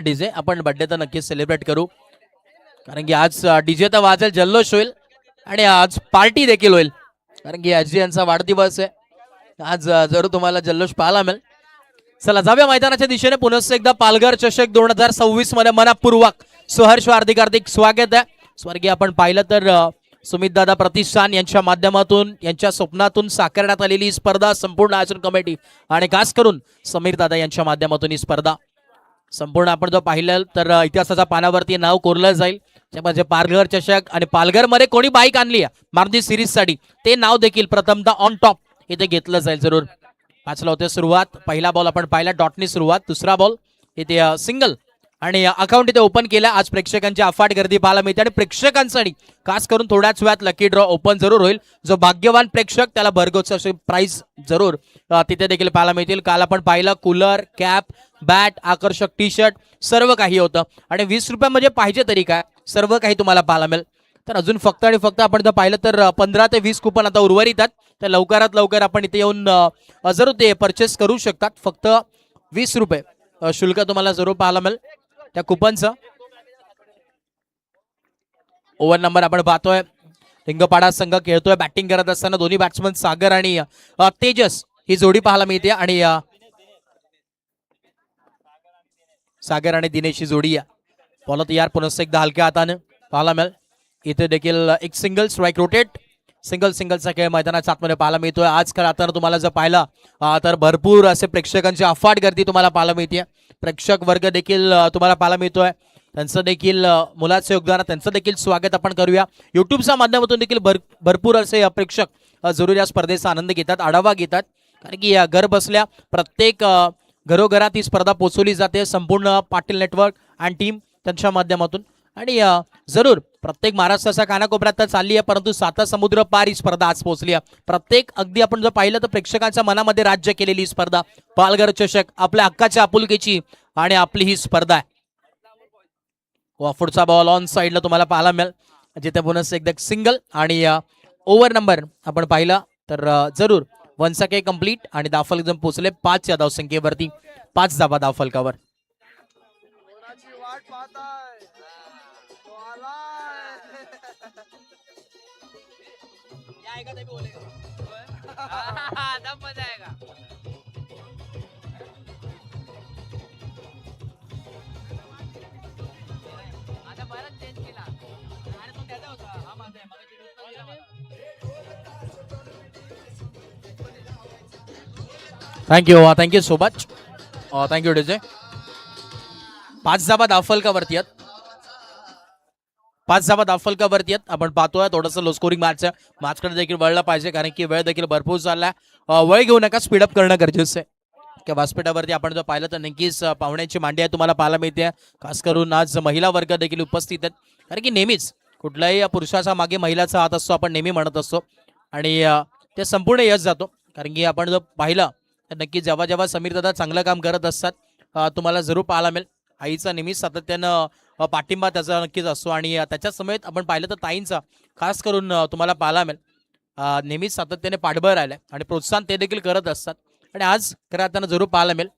DJ आपण birthday तर नक्कीच सेलिब्रेट करू, कारण की आज डीजे तर वाजेल, जल्लोष होईल आणि आज पार्टी देखील होईल, कारण की आजी यांचा वाढदिवस आहे आज. जरूर तुम्हाला जल्लोष पाहायला मिळेल. चला जाऊया मैदानाच्या दिशेने. पुन्हा एकदा पालघर चषक 2026 मध्ये मनपूर्वक सहर्ष हार्दिक हार्दिक स्वागत आहे. स्वर्गीय आपण पाहिलं तर सुमित दादा प्रतिष्ठान यांच्या माध्यमातून, यांच्या स्वप्नातून साकारण्यात आलेली ही स्पर्धा, संपूर्ण आयोजन कमिटी आणि खास करून समीर दादा यांच्या माध्यमातून ही स्पर्धा संपूर्ण आपण जर पाहिलं तर इतिहासाच्या पानावरती नाव कोरलं जाईल. म्हणजे पालघर चषक आणि पालघरमध्ये कोणी बाईक आणली आहे मारुती सिरीजसाठी, ते नाव देखील प्रथमतः ऑन टॉप इथे घेतलं जाईल. जरूर 5ला होते सुरुवात. पहिला बॉल आपण पाहिला डॉटनी सुरुवात. दुसरा बॉल इथे सिंगल आणि अकाउंट इथे ओपन केला. आज प्रेक्षकांची अफाट गर्दी पाहायला मिळते आणि प्रेक्षकांसाठी खास करून थोड्याच वेळात लकी ड्रॉ ओपन जरूर होईल. जो भाग्यवान प्रेक्षक त्याला भरघोस असे प्राइस जरूर तिथे देखील पाहायला मिळतील. काल आपण पाहिलं कूलर, कॅप, बॅट, आकर्षक टी शर्ट सर्व काही होतं आणि 20 रुपये म्हणजे पाहिजे तरी काय, सर्व काही तुम्हाला पाहायला मिळेल. तर अजून फक्त आणि फक्त आपण जर पाहिलं तर 15 ते 20 कुपन आता उर्वरित आहेत. तर लवकरात लवकर आपण इथे येऊन जरूर ते परचेस करू शकतात. फक्त 20 रुपये शुल्क तुम्हाला जरूर पाहायला मिळेल त्या कुपनचं. ओव्हर नंबर आपण पाहतोय. लिंगपाडा संघ खेळतोय. बॅटिंग करत असताना दोन्ही बॅट्समन सागर आणि तेजस ही जोडी पाहायला मिळते आणि सागर आणि दिनेश ही जोडी आहे. बॉल तयार पुन्हा एकदा हलक्या हाताने पाहायला मिळेल. इथे देखील एक सिंगल स्ट्राईक रोटेट, सिंगलचा खेळ मैदानात आतमध्ये पाहायला मिळतोय. आज खेळताना तुम्हाला जर पाहिला तर भरपूर असे प्रेक्षकांची अफाट गर्दी तुम्हाला पाहायला मिळते. प्रेक्षक वर्ग देखील तुम्हाला पाहायला मिळतोय. त्यांचं देखील मुलाचं योगदान, त्यांचं देखील स्वागत आपण करूया. युट्यूबच्या माध्यमातून देखील भरपूर असे प्रेक्षक जरूर या स्पर्धेचा आनंद घेतात, आढावा घेतात, कारण की घर बसल्या प्रत्येक घरोघरात ही स्पर्धा पोहोचवली जाते. संपूर्ण पाटील नेटवर्क आणि टीम त्यांच्या माध्यमातून आणि जरूर प्रत्येक महाराष्ट्राच्या कानाकोपऱ्यात तर चालली आहे, परंतु 7 समुद्र पार ही स्पर्धा आज पोहोचली आहे. प्रत्येक अगदी आपण जर पाहिलं तर प्रेक्षकांच्या मनामध्ये राज्य केलेली स्पर्धा पालघर चषक, आपल्या हक्काच्या आपुलकीची आणि आपली ही स्पर्धा आहे. पुढचा बॉल ऑन साईडला तुम्हाला पाहायला मिळेल, जिथे पुन्हा एकदा सिंगल आणि ओव्हर नंबर आपण पाहिला तर जरूर 1 सेकंड कंप्लीट आणि धावफलक जम पोहोचले 5 या धावसंख्येवरती. 5 धावा धावफलकावर. Thank you so much. Thank you DJ. 5 धावा धावफलकावरती आहेत. 5 धावा धावफलकावरती आहेत. आपण पाहतोय थोडंसं लो स्कोरिंग मॅच आहे. मॅचकडे देखील वळलं पाहिजे, कारण की वेळ देखील भरपूर चाललाय. वेळ घेऊ नका, स्पीडअप करणं गरजेचं आहे. किंवा व्यासपीठावरती आपण जर पाहिलं तर नक्कीच पाहुण्यांची मांडी आहे तुम्हाला पाहायला मिळते. खास करून आज महिला वर्ग देखील उपस्थित आहेत, कारण की नेहमीच कुठल्याही पुरुषाच्या मागे महिलाचा हात असतो, आपण नेहमी म्हणत असतो आणि ते संपूर्ण यश जातो. कारण की आपण जर पाहिलं तर नक्की जेव्हा जेव्हा समीर दादा चांगलं काम करत असतात तुम्हाला जरूर पाहायला मिळेल. आईचा नेहमीच सातत्यानं पाठिंबा त्याचा नक्कीच असतो आणि त्याच्या समेत आपण पाहिलं तर ताईंचा खास करून तुम्हाला पाहायला मिळेल. नेहमीच सातत्याने पाठबळ राहिलाय आणि प्रोत्साहन ते देखील करत असतात आणि आज खरं त्यांना जरूर पाहायला मिळेल.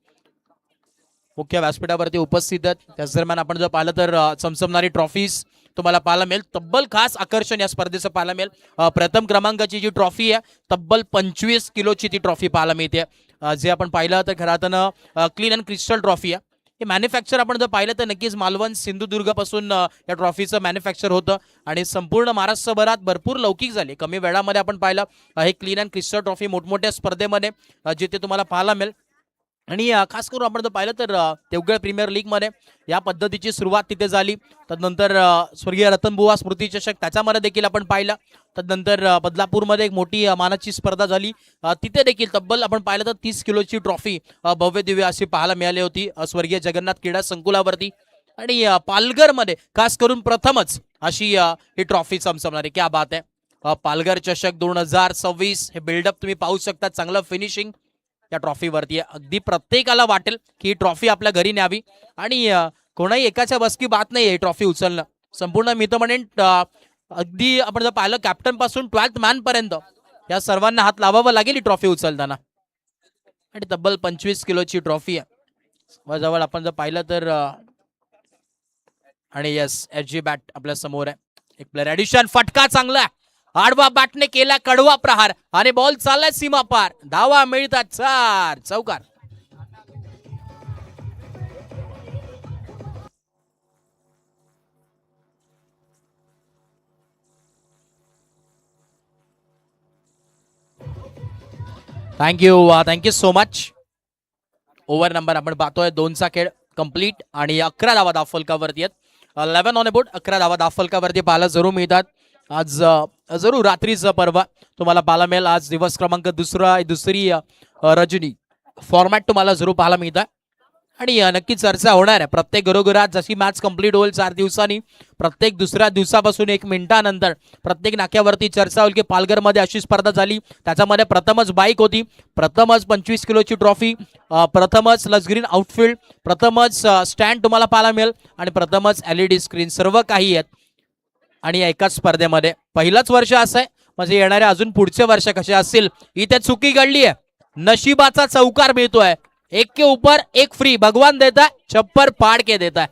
मुख्य व्यासपीठावरती उपस्थित आहेत. त्याच दरम्यान आपण जर पाहिलं तर चमचमणारी ट्रॉफीज तुम्हाला पाहायला मिळेल. तब्बल खास आकर्षण या स्पर्धेचं पाहायला मिळेल. प्रथम क्रमांकाची जी ट्रॉफी आहे तब्बल 25 किलोची ती ट्रॉफी पाहायला मिळते. जे आपण पाहिलं तर खरं क्लीन अँड क्रिस्टल ट्रॉफी आहे. हे मॅन्युफॅक्चर आपण जर पाहिलं तर नक्कीच मालवण सिंधुदुर्ग पासून या ट्रॉफीचं मॅन्युफॅक्चर होतं आणि संपूर्ण महाराष्ट्रभरात भरपूर लौकिक झाली. कमी वेळामध्ये आपण पाहिलं हे क्लीन अँड क्रिस्टल ट्रॉफी मोठमोठ्या स्पर्धेमध्ये जिथे तुम्हाला पाहायला मिळेल. आणि खास करून आपण जर पाहिलं तर देवगड प्रीमियर लीगमध्ये या पद्धतीची सुरुवात तिथे झाली. तदनंतर स्वर्गीय रतनबुवा स्मृती चषक त्याच्यामध्ये देखील आपण पाहिलं. तदनंतर बदलापूरमध्ये एक मोठी मानाची स्पर्धा झाली, तिथे देखील तब्बल आपण पाहिलं तर 30 किलोची ट्रॉफी भव्य दिव्य अशी पाहायला मिळाली होती स्वर्गीय जगन्नाथ क्रीडा संकुलावरती. आणि पालघरमध्ये खास करून प्रथमच अशी ही ट्रॉफी चमचमणारी. क्या बात आहे. पालघर चषक 2026 हे बिल्डअप तुम्ही पाहू शकता. चांगलं फिनिशिंग या ट्रॉफीवरती आहे. अगदी प्रत्येकाला वाटेल की ही ट्रॉफी आपल्या घरी न्यावी आणि कोणाही एकाच्या बसकी बात नाही ही ट्रॉफी उचलणं. संपूर्ण मी तर म्हणेन अगदी आपण जर पाहिलं कॅप्टन पासून 12th मॅन पर्यंत या सर्वांना हात लावावा लागेल ही ट्रॉफी उचलताना. आणि तब्बल 25 किलोची ट्रॉफी आहे. जवळ आपण जर पाहिलं तर आणि यस एच जी बॅट आपल्या समोर आहे. एक प्लेअर ऍडिशन, फटका चांगला, आडवा बॅटने केला कडवा प्रहार आणि बॉल चाललाय सीमा पार. धावा मिळतात 4, चौकार. Thank you so much. Over number आपण पाहतोय 2चा खेळ कंप्लीट आणि 11 धावा धावफलकावरती आहेत. 11 ऑन अ बोर्ड, 11 धावा धावफलकावरती पाहायला जरूर मिळतात. आज जरूर रात्रीचं पर्व तुम्हाला पाहायला मिळेल. आज दिवस क्रमांक दुसरी रजनी फॉर्मॅट तुम्हाला जरूर पाहायला मिळतात आणि नक्की चर्चा होणार आहे प्रत्येक घरोघरात. जशी मॅच कंप्लीट होईल 4 दिवसांनी, प्रत्येक दुसऱ्या दिवसापासून 1 मिनिटानंतर प्रत्येक नाक्यावरती चर्चा होईल की पालघरमध्ये अशी स्पर्धा झाली, त्याच्यामध्ये प्रथमच बाईक होती, प्रथमच 25 किलोची ट्रॉफी, प्रथमच लसग्रीन आउटफील्ड, प्रथमच स्टँड तुम्हाला पाहायला मिळेल आणि प्रथमच LED स्क्रीन, सर्व काही आहेत. आणि एकाच स्पर्धेमध्ये पहिलंच वर्ष असं आहे, म्हणजे येणारे अजून पुढचे वर्ष कसे असतील. इथे चुकी घडली आहे, नशिबाचा चौकार मिळतोय. 1 के ऊपर 1 फ्री भगवान देता है, छप्पर फाड़ के देता है.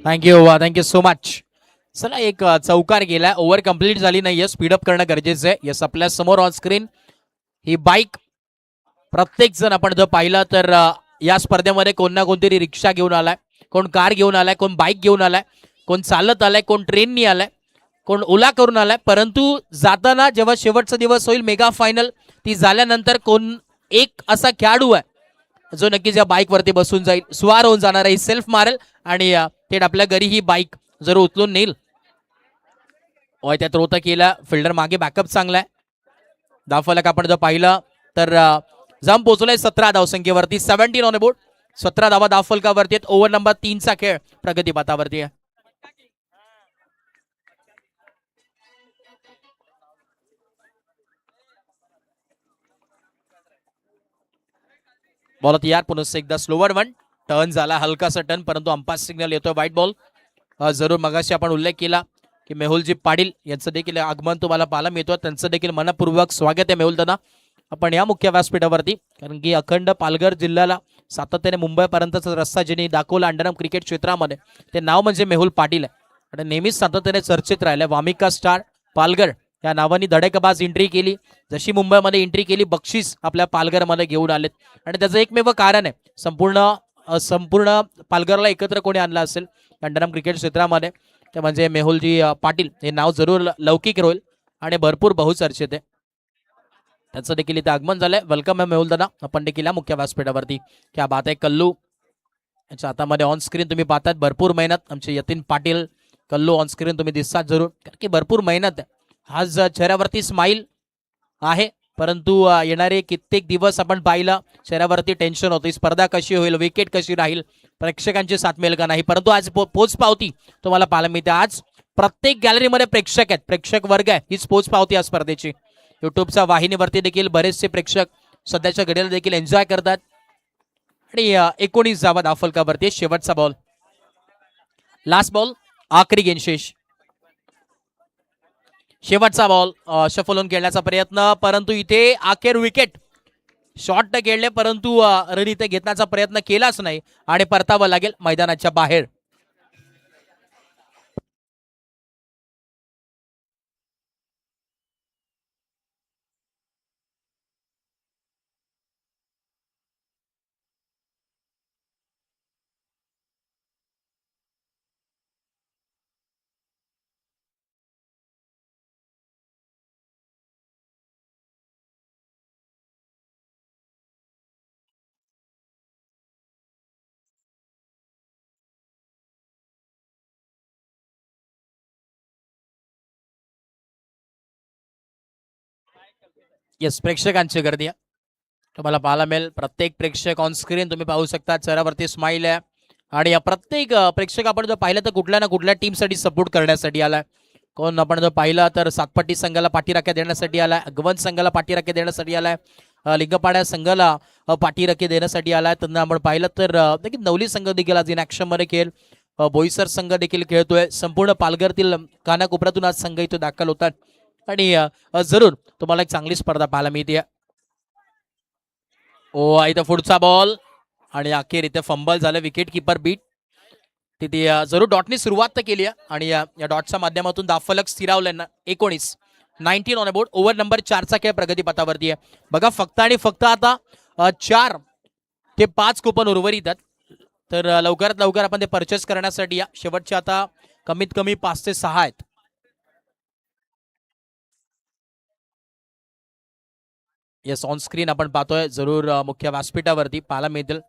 Thank you so much. चला एक चौकार गेला, ओव्हर कंप्लीट झाली नाहीये, स्पीडअप करणं गरजेचं आहे. यस आपल्या समोर ऑन स्क्रीन ही बाईक. प्रत्येक जण आपण जर पाहिलं तर या स्पर्धेमध्ये कोण ना कोणतरी रिक्षा घेऊन आलाय, कोण कार घेऊन आलाय, कोण बाईक घेऊन आलाय, कोण चालत आलाय, कोण ट्रेननी आलाय, कोण ओला करून आलाय. परंतु जाताना जेव्हा शेवटचा दिवस होईल मेगा फायनल, ती झाल्यानंतर कोण एक असा खेळाडू आहे जो नक्कीच या बाईक वरती बसून जाईल, स्वार होऊन जाणार आहे, सेल्फ मारेल आणि थेट आपल्या घरी ही बाईक जरूर उचलून नेईल. त्यात रोता केला, फिल्डर मागे बॅकअप चांगला आहे. धावफलक आपण जर पाहिलं तर जाम पोहोचलाय 17 धावसंख्येवरती, 17 ऑन बोर्ड, 17 धावा धावफलकावरती आहेत. ओव्हर नंबर 3चा खेळ प्रगतीपथावरती आहे. बॉल तयार, पुन्हा एकदा स्लोवर वन, टर्न झाला हलकासा टर्न, परंतु अंपायर सिग्नल येतोय व्हाईट बॉल. जरूर मगाशी आपण उल्लेख केला की मेहुलजी पाटील यांचं देखील आगमन तुम्हाला पाहायला मिळतं, त्यांचं देखील मनपूर्वक स्वागत आहे मेहुल दादा आपण या मुख्य व्यासपीठावरती. कारण की अखंड पालघर जिल्ह्याला सातत्याने मुंबईपर्यंतचा रस्ता ज्यांनी दाखवला अंडरआर्म क्रिकेट क्षेत्रामध्ये, ते नाव म्हणजे मेहुल पाटील आहे आणि नेहमीच सातत्याने चर्चेत राहिलं. वामिका स्टार पालघर या नावाने धडकबाज एंट्री केली, जशी मुंबईमध्ये एंट्री केली बक्षीस आपल्या पालघरमध्ये घेऊन आलेत. आणि त्याचं एकमेव कारण आहे, संपूर्ण पालघरला एकत्र कोणी आणलं असेल अंडरआर्म क्रिकेट क्षेत्रामध्ये ते म्हणजे मेहुलजी पाटील. हे नाव जरूर लौकिक होईल आणि भरपूर बहुचर्चित आहे. त्याचं देखील इथे आगमन झालंय. वेलकम आहे मेहुल दादा आपण देखील या मुख्य व्यासपीठावरती. क्या बात आहे. कल्लू याच्या हातामध्ये ऑन स्क्रीन तुम्ही पाहतात, भरपूर मेहनत. आमचे यतीन पाटील कल्लू ऑन स्क्रीन तुम्ही दिसतात जरूर, कारण की भरपूर मेहनत आहे. आज चेहऱ्यावरती स्माईल आहे, परंतु येणारे कित्येक दिवस आपण पाहिलं चेहऱ्यावरती टेन्शन होतं, स्पर्धा कशी होईल, विकेट कशी राहील, प्रेक्षकांची साथ मिळेल का नाही. परंतु आज पोच पावती तुम्हाला पाहायला मिळते. आज प्रत्येक गॅलरीमध्ये प्रेक्षक आहेत, प्रेक्षक वर्ग आहे, हीच पोच पावती या स्पर्धेची. युट्यूबच्या वाहिनीवरती देखील बरेचसे प्रेक्षक सध्याच्या घडीला देखील एन्जॉय करतात. आणि 19 धावा धावफलकावरती शेवटचा बॉल, लास्ट बॉल, आखरी गेंदशेष, शेवटचा बॉल. शफल होऊन खेळण्याचा प्रयत्न, परंतु इथे अखेर विकेट. शॉट तर खेळले परंतु रन इथे घेण्याचा प्रयत्न केलाच नाही आणि परतावं लागेल मैदानाच्या बाहेर. येस, प्रेक्षकांची गर्दी आहे तुम्हाला पाहायला मिळेल. प्रत्येक प्रेक्षक ऑन स्क्रीन तुम्ही पाहू शकता, चेहऱ्यावरती स्माईल आहे. आणि प्रत्येक प्रेक्षक आपण जर पाहिलं तर कुठल्या ना कुठल्या टीमसाठी सपोर्ट करण्यासाठी आलाय. कोण आपण जर पाहिलं तर सातपट्टी संघाला पाठीराख्या देण्यासाठी आलाय, अगवंत संघाला पाठीराख्या देण्यासाठी आलाय, लिंगपाड्या संघाला पाठीराखी देण्यासाठी आलाय. त्यांना आपण पाहिलं तर देखील नवली संघ देखील आज इन ऍक्शन मध्ये खेळ, बोईसर संघ देखील खेळतोय. संपूर्ण पालघरतील कानाकोपऱ्यातून आज संघ इथे दाखल होतात आणि जरूर तुम्हाला एक चांगली स्पर्धा पाहायला मिळते. ओ इथं पुढचा बॉल आणि अखेर इथे फंबल झालं. विकेट किपर बीट तिथे जरूर डॉटनी सुरुवात तर केली आहे आणि या डॉटच्या माध्यमातून दाफलक स्थिरावलं. 19 ऑन बोर्ड. ओव्हर नंबर 4चा खेळ प्रगतीपथावरती आहे. बघा फक्त आणि फक्त आता 4 ते 5 कुपन उर्वरित आहेत. तर लवकरात लवकर आपण ते परचेस करण्यासाठी या. शेवटचे आता कमीत कमी 5 ते 6 आहेत. येस ऑन स्क्रीन आपण पाहतोय जरूर मुख्य व्यासपीठावरती पाहायला मिळतील.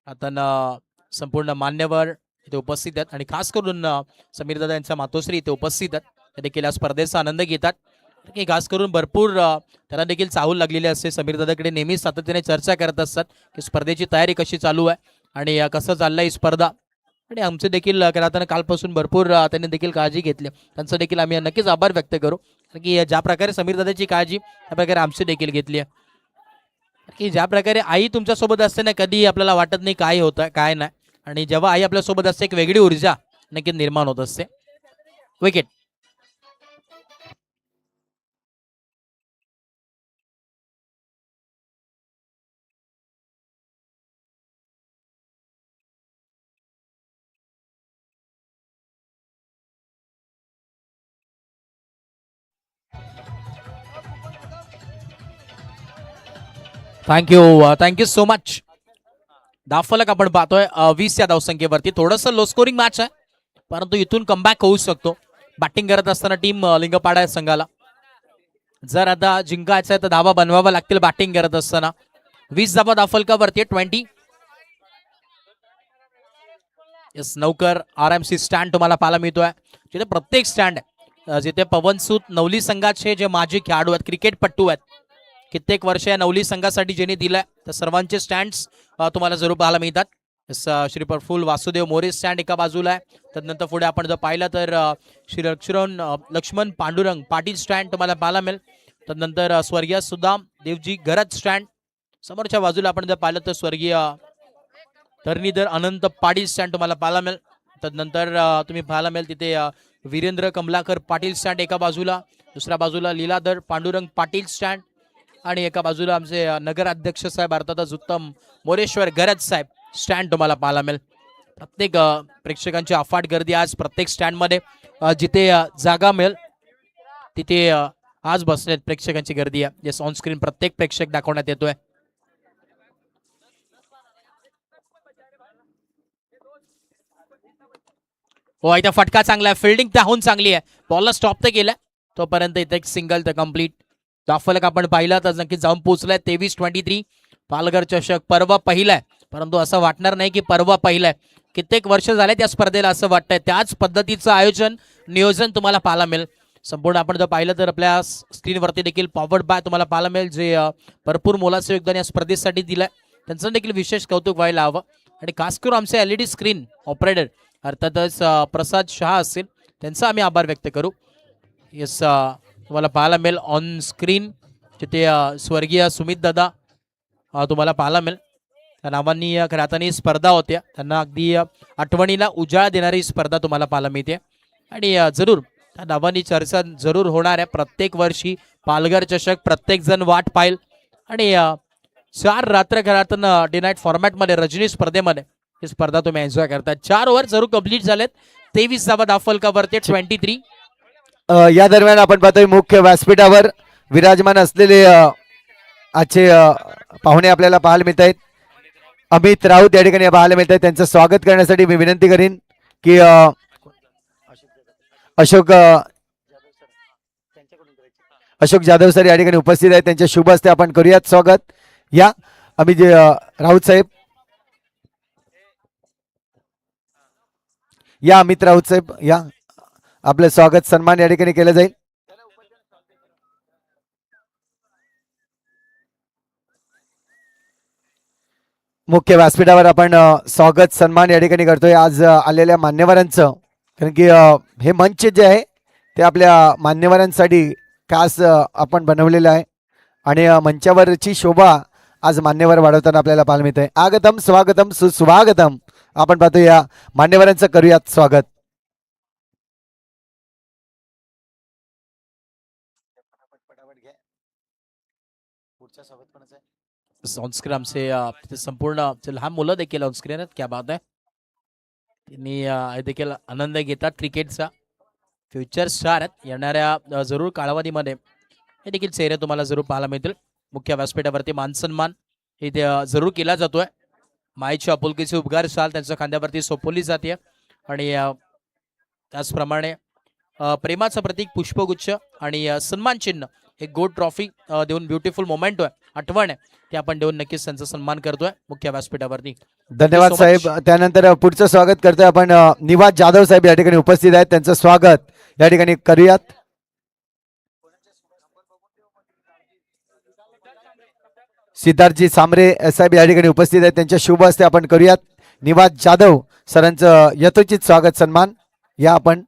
आता संपूर्ण मान्यवर इथे उपस्थित आहेत आणि खास करून समीर दादा यांचा मातोश्री इथे उपस्थित आहेत. ते देखील या स्पर्धेचा आनंद घेतात. खास करून भरपूर त्यांना देखील चाहूल लागलेली असते. समीर दादाकडे नेहमी सातत्याने चर्चा करत असतात की स्पर्धेची तयारी कशी चालू आहे आणि कसं चाललंय ही स्पर्धा. आणि आमचे देखील करताना कालपासून भरपूर त्यांनी देखील काळजी घेतली. त्यांचं देखील आम्ही नक्कीच आभार व्यक्त करू की ज्या प्रकारे समीर दादाची काळजी त्या प्रकारे आमची देखील घेतली आहे. की ज्या प्रकारे आई तुमच्यासोबत असते ना, कधी आपल्याला वाटत नाही काय होतं काय नाही. आणि जेव्हा आई आपल्यासोबत असते एक वेगळी ऊर्जा नक्की निर्माण होत असते. विकेट. Thank you so much. दाफलक आपण पाहतोय 20 या धावसंख्येवरती. थोडंसं लो स्कोरिंग मॅच आहे परंतु इथून कमबॅक होऊ शकतो. बॅटिंग करत असताना टीम लिंगपाडा संघाला जर आता जिंकायचं आहे तर धावा बनवावा लागतील. बॅटिंग करत असताना 20 धावा दाफलकावरती. 20. येस नौकर RMC स्टँड तुम्हाला पाहायला मिळतोय. जिथे प्रत्येक स्टँड आहे जिथे पवनसूत नवली संघाचे जे माजी खेळाडू आहेत, क्रिकेटपट्टू आहेत, कित्येक वर्ष या नवली संघासाठी ज्यांनी दिलंय त्या सर्वांचे स्टँड्स तुम्हाला जरूर पाहायला मिळतात. श्री प्रफुल्ल वासुदेव मोरे स्टँड एका बाजूला आहे. त्यानंतर पुढे आपण जर पाहिलं तर श्री लक्ष्मण पांडुरंग पाटील स्टँड तुम्हाला पाहायला मिळेल. त्यानंतर स्वर्गीय सुदाम देवजी गरज स्टँड. समोरच्या बाजूला आपण जर पाहिलं तर स्वर्गीय धरणीधर अनंत पाटील स्टँड तुम्हाला पाहायला मिळेल. त्यानंतर तुम्ही पाहायला मिळेल तिथे वीरेंद्र कमलाकर पाटील स्टँड एका बाजूला, दुसऱ्या बाजूला लीलाधर पांडुरंग पाटील स्टँड आणि एका बाजूला आमचे नगराध्यक्ष साहेब अर्थातच उत्तम मोरेश्वर गरज साहेब स्टँड तुम्हाला पाहायला मिळेल. प्रत्येक प्रेक्षकांची अफाट गर्दी आज प्रत्येक स्टँडमध्ये जिथे जागा मिळेल तिथे आज बसलेत प्रेक्षकांची गर्दी आहे. जे ऑन स्क्रीन प्रत्येक प्रेक्षक दाखवण्यात येतोय. हो इथे फटका चांगला आहे. फिल्डिंग त्याहून चांगली आहे. बॉलला स्टॉप तर केलं तोपर्यंत इथे एक सिंगल तर कम्प्लीट. दाफलक आपण पाहिला तर नक्की जाऊन पोहोचलाय. 23-23 पालघर चषक पर्व पहिला आहे परंतु असं वाटणार नाही की पर्व पहिला आहे. कित्येक वर्ष झाले त्या स्पर्धेला असं वाटतंय. त्याच पद्धतीचं आयोजन नियोजन तुम्हाला पाहायला मिळेल. संपूर्ण आपण जर पाहिलं तर आपल्या स्क्रीनवरती देखील पॉवर्ड बाय तुम्हाला पाहायला मिळेल जे भरपूर मोलाचं योगदान या स्पर्धेसाठी दिलंय. त्यांचं देखील विशेष कौतुक व्हायला हवं. आणि खास करून आमचे LED स्क्रीन ऑपरेटर अर्थातच प्रसाद शहा असतील त्यांचा आम्ही आभार व्यक्त करू. येस तुम्हाला पाहायला मिळेल ऑन स्क्रीन तिथे स्वर्गीय सुमित दादा तुम्हाला पाहायला मिळेल. त्या नावांनी खऱ्या अर्थाने स्पर्धा होत्या. त्यांना अगदी आठवणीला उजाळा देणारी स्पर्धा तुम्हाला पाहायला मिळते. आणि जरूर त्या नावांनी चर्चा जरूर होणार आहे. प्रत्येक वर्षी पालघर चषक प्रत्येक जण वाट पाहिल आणि 4 रात्र खऱ्या अर्थानं डे नाईट फॉर्मॅटमध्ये रजनी स्पर्धेमध्ये ही स्पर्धा तुम्ही एन्जॉय करता. 4 ओव्हर जरूर कंप्लीट झालेत. 23 धावा दाफलकावरती 23. या दरम्यान आपण पाहतोय मुख्य व्यासपीठावर विराजमान असलेले आजचे पाहुणे आपल्याला पाहायला मिळत आहेत. अमित राऊत या ठिकाणी पाहायला मिळत आहेत. त्यांचं स्वागत करण्यासाठी मी विनंती करीन की अशोक जाधव सर या ठिकाणी उपस्थित आहेत. त्यांच्या शुभ हस्ते आपण करूयात स्वागत. या अमित राऊत साहेब या. अमित राऊत साहेब या. आपलं स्वागत सन्मान या ठिकाणी केलं जाईल. मुख्य व्यासपीठावर आपण स्वागत सन्मान या ठिकाणी करतोय आज आलेल्या मान्यवरांचं. कारण की हे मंच जे आहे ते आपल्या मान्यवरांसाठी खास आपण बनवलेलं आहे. आणि मंचावरची शोभा आज मान्यवर वाढवताना आपल्याला पाहायला मिळते. आगतम स्वागतम सुस्वागतम. आपण पाहतो या मान्यवरांचं करूयात स्वागत. ऑनस्क्रीन आमचे तिथे संपूर्ण जे लहान मुलं देखील ऑनस्क्रीन आहेत. क्या बात आहे. त्यांनी हे देखील आनंद घेतात क्रिकेटचा. फ्युचर स्टार आहेत. येणाऱ्या जरूर कालावधीमध्ये हे देखील चेहरे तुम्हाला जरूर पाहायला मिळतील. मुख्य व्यासपीठावरती मानसन्मान इथे जरूर केला जातोय. मायेची आपुलकीची उद्गार शाल त्यांच्या खांद्यावरती सोपवली जाते आणि त्याचप्रमाणे प्रेमाचं प्रतीक पुष्पगुच्छ आणि सन्मान चिन्ह एक गोल्ड ट्रॉफी देऊन ब्युटिफुल मोमेंट आहे, आठवण आहे, ते आपण देऊन नक्कीच त्यांचा सन्मान करतोय मुख्य व्यासपीठावरती. धन्यवाद साहेब. त्यानंतर पुढचं स्वागत करतोय आपण निवास जाधव साहेब या ठिकाणी उपस्थित आहेत. त्यांचं स्वागत या ठिकाणी करूयात. सिद्धार्थजी सामरे साहेब या ठिकाणी उपस्थित आहेत. त्यांच्या शुभ हस्ते आपण करूयात निवास जाधव सरांचं यथोचित स्वागत सन्मान. या आपण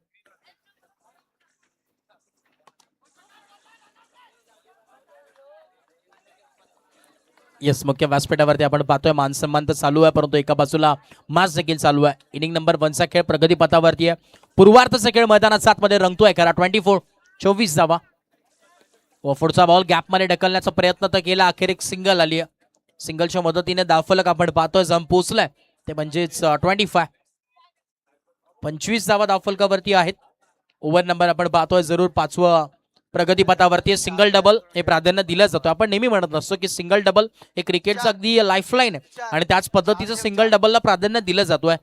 येस मुख्य व्यासपीठावरती आपण पाहतोय मानसन्मान तर चालू आहे, परंतु एका बाजूला मास देखील चालू आहे. इनिंग नंबर 1चा खेळ प्रगतीपथावरती आहे. पूर्वार्धचा खेळ मैदानात 7 मध्ये रंगतोय. करा 24 धावा. व पुढचा बॉल गॅपमध्ये ढकलण्याचा प्रयत्न तर केला, अखेर एक सिंगल आली आहे. सिंगलच्या मदतीने धावफलक आपण पाहतोय जम पोचलाय, ते म्हणजेच 25 धावा धावफलकावरती आहेत. ओव्हर नंबर आपण पाहतोय जरूर 5वं प्रगतीपथावरती. सिंगल डबल हे प्राधान्य दिलं जातं. आपण नेहमी म्हणत असतो की सिंगल डबल हे क्रिकेटचं अगदी लाईफलाईन आहे आणि त्याच पद्धतीचं सिंगल डबलला प्राधान्य दिलं जातोय.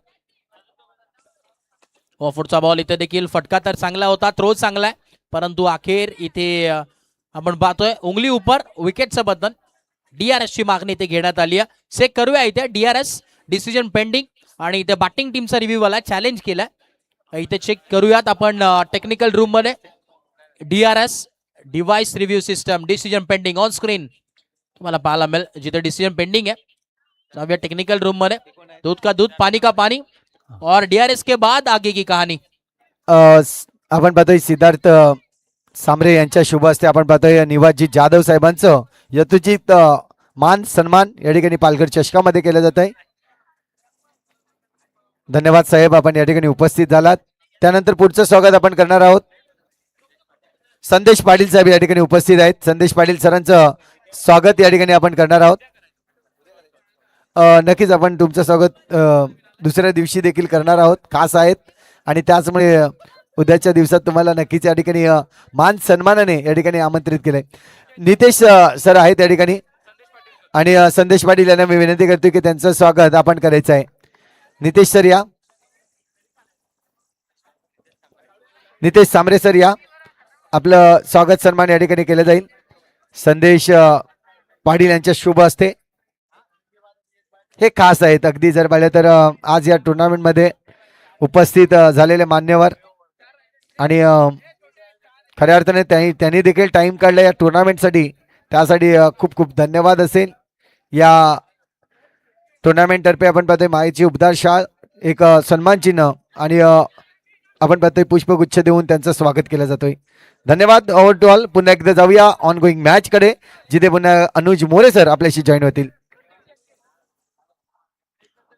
व पुढचा बॉल इथे देखील फटका तर चांगला होता, थ्रो चांगला आहे, परंतु अखेर इथे आपण पाहतोय उंगली उपर विकेटचं बदल. DRS ची मागणी इथे घेण्यात आली आहे. चेक करूया इथे DRS डिसिजन पेंडिंग आणि इथे बॅटिंग टीमचा रिव्ह्यू वाला चॅलेंज केलाय. इथे चेक करूयात आपण टेक्निकल रूम मध्ये. DRS device review system decision pending on screen तुम्हाला पाहायला मिळेल, जिथे डिसिजन पेंडिंग आहे. जाऊया टेक्निकल रूम मध्ये. दूध का दूध पानी का पानी और DRS के बाद आगे की कहानी. आपण पाहतोय सिद्धार्थ सामरे यांच्या शुभ हस्ते आपण पाहतोय निवासजी जाधव साहेबांचं यथोचित मान सन्मान या ठिकाणी पालघर चषकामध्ये केलं जात आहे. धन्यवाद साहेब, आपण या ठिकाणी उपस्थित झालात. त्यानंतर पुढचं स्वागत आपण करणार आहोत. संदेश पाटील साहेब या ठिकाणी उपस्थित आहेत. संदेश पाटील सरांचं स्वागत या ठिकाणी आपण करणार आहोत. नक्कीच आपण तुमचं स्वागत दुसऱ्या दिवशी देखील करणार आहोत, खास आहेत आणि त्याचमुळे उद्याच्या दिवसात तुम्हाला नक्कीच या ठिकाणी मान सन्मानाने या ठिकाणी आमंत्रित केलंय. नितेश सर आहेत या ठिकाणी आणि संदेश पाटील यांना मी विनंती करतो की त्यांचं स्वागत आपण करायचं आहे. नितेश सर या. नितेश सामरे सर या. आपलं स्वागत सन्मान या ठिकाणी केलं जाईल. संदेश पाटील यांच्या शुभ हस्ते. हे खास आहेत अगदी जर पाहिलं तर आज या टुर्नामेंटमध्ये उपस्थित झालेले मान्यवर आणि खऱ्या अर्थाने त्यांनी देखील टाइम काढला या टुर्नामेंटसाठी. त्यासाठी खूप खूप धन्यवाद असेल. या टुर्नामेंटतर्फे आपण पाहतोय मायेची उबदार शाल, एक सन्मान चिन्ह आणि आपण पाहतोय पुष्पगुच्छ देऊन त्यांचं स्वागत केलं जातोय. धन्यवाद ओव्हर टू ऑल. पुन्हा एकदा जाऊया ऑन गोईंग मॅच कडे, जिथे पुन्हा अनुज मोरे सर आपल्याशी जॉईन होतील.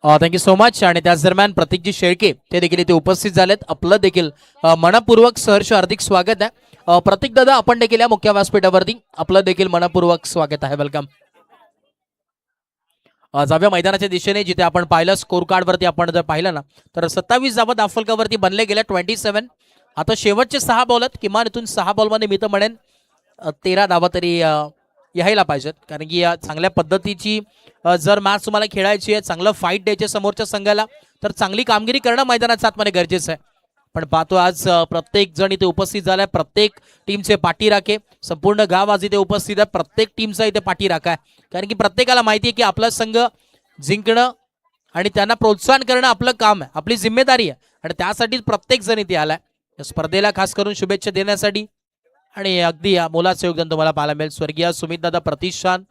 Thank you so much. आणि त्याच दरम्यान प्रतीकजी शेळके ते देखील इथे उपस्थित झालेत. आपलं देखील मनपूर्वक सहर्ष हार्दिक स्वागत आहे. प्रतीक दादा आपण देखील या मुख्य व्यासपीठावरती आपलं देखील मनपूर्वक स्वागत आहे. वेलकम. जाऊया मैदानाच्या दिशेने, जिथे आपण पाहिलं स्कोर कार्ड वरती आपण जर पाहिलं ना तर 27 धावा धावफलकावरती बनले गेल्या 27. आता शेवटचे 6 बॉल आहेत. किमान इथून 6 बॉलमध्ये मी तर म्हणेन 13 धावा तरी यायला पाहिजेत, कारण की या चांगल्या पद्धतीची जर मॅच तुम्हाला खेळायची आहे, चांगलं फाईट द्यायचे समोरच्या संघाला, तर चांगली कामगिरी करणं मैदानात 7 मध्ये गरजेचं आहे. पण पाहतो आज प्रत्येक जण इथे उपस्थित झालाय, प्रत्येक टीमचे पाठीराखे, संपूर्ण गाव आज इथे उपस्थित आहे. प्रत्येक टीमचा इथे पाठीराखा आहे, कारण की प्रत्येकाला माहिती आहे की आपला संघ जिंकणं आणि त्यांना प्रोत्साहन करणं आपलं काम आहे, आपली जिम्मेदारी आहे. आणि त्यासाठीच प्रत्येक जण इथे आलाय या स्पर्धेला खास करून शुभेच्छा देण्यासाठी. आणि अगदी या मोलाचं योगदान तुम्हाला पाहायला मिळेल. स्वर्गीय सुमितदादा प्रतिष्ठान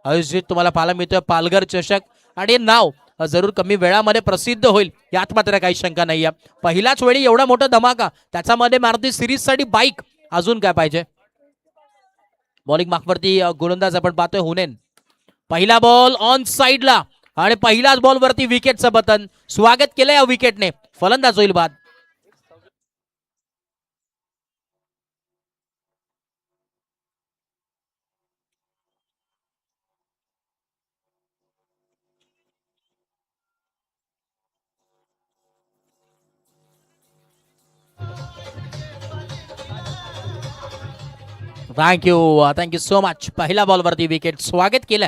आयोजित तुम्हाला पाहायला मिळतोय पालघर चषक, आणि हे नाव जरूर कमी वेळामध्ये प्रसिद्ध होईल यात मात्र काही शंका नाही आहे. पहिल्याच वेळी एवढा मोठा धमाका, त्याच्यामध्ये मारुती सिरीजसाठी बाईक, अजून काय पाहिजे. बॉलिंग मार्कवरती गोलंदाज आपण पाहतोय हुनेन. पहिला बॉल ऑन साइडला आणि पहिल्याच बॉल वरती विकेटचं बटन. स्वागत केलं या विकेटने. फलंदाज होईल बाद. Thank you so much. पहिल्या बॉल वरती विकेट स्वागत केलं.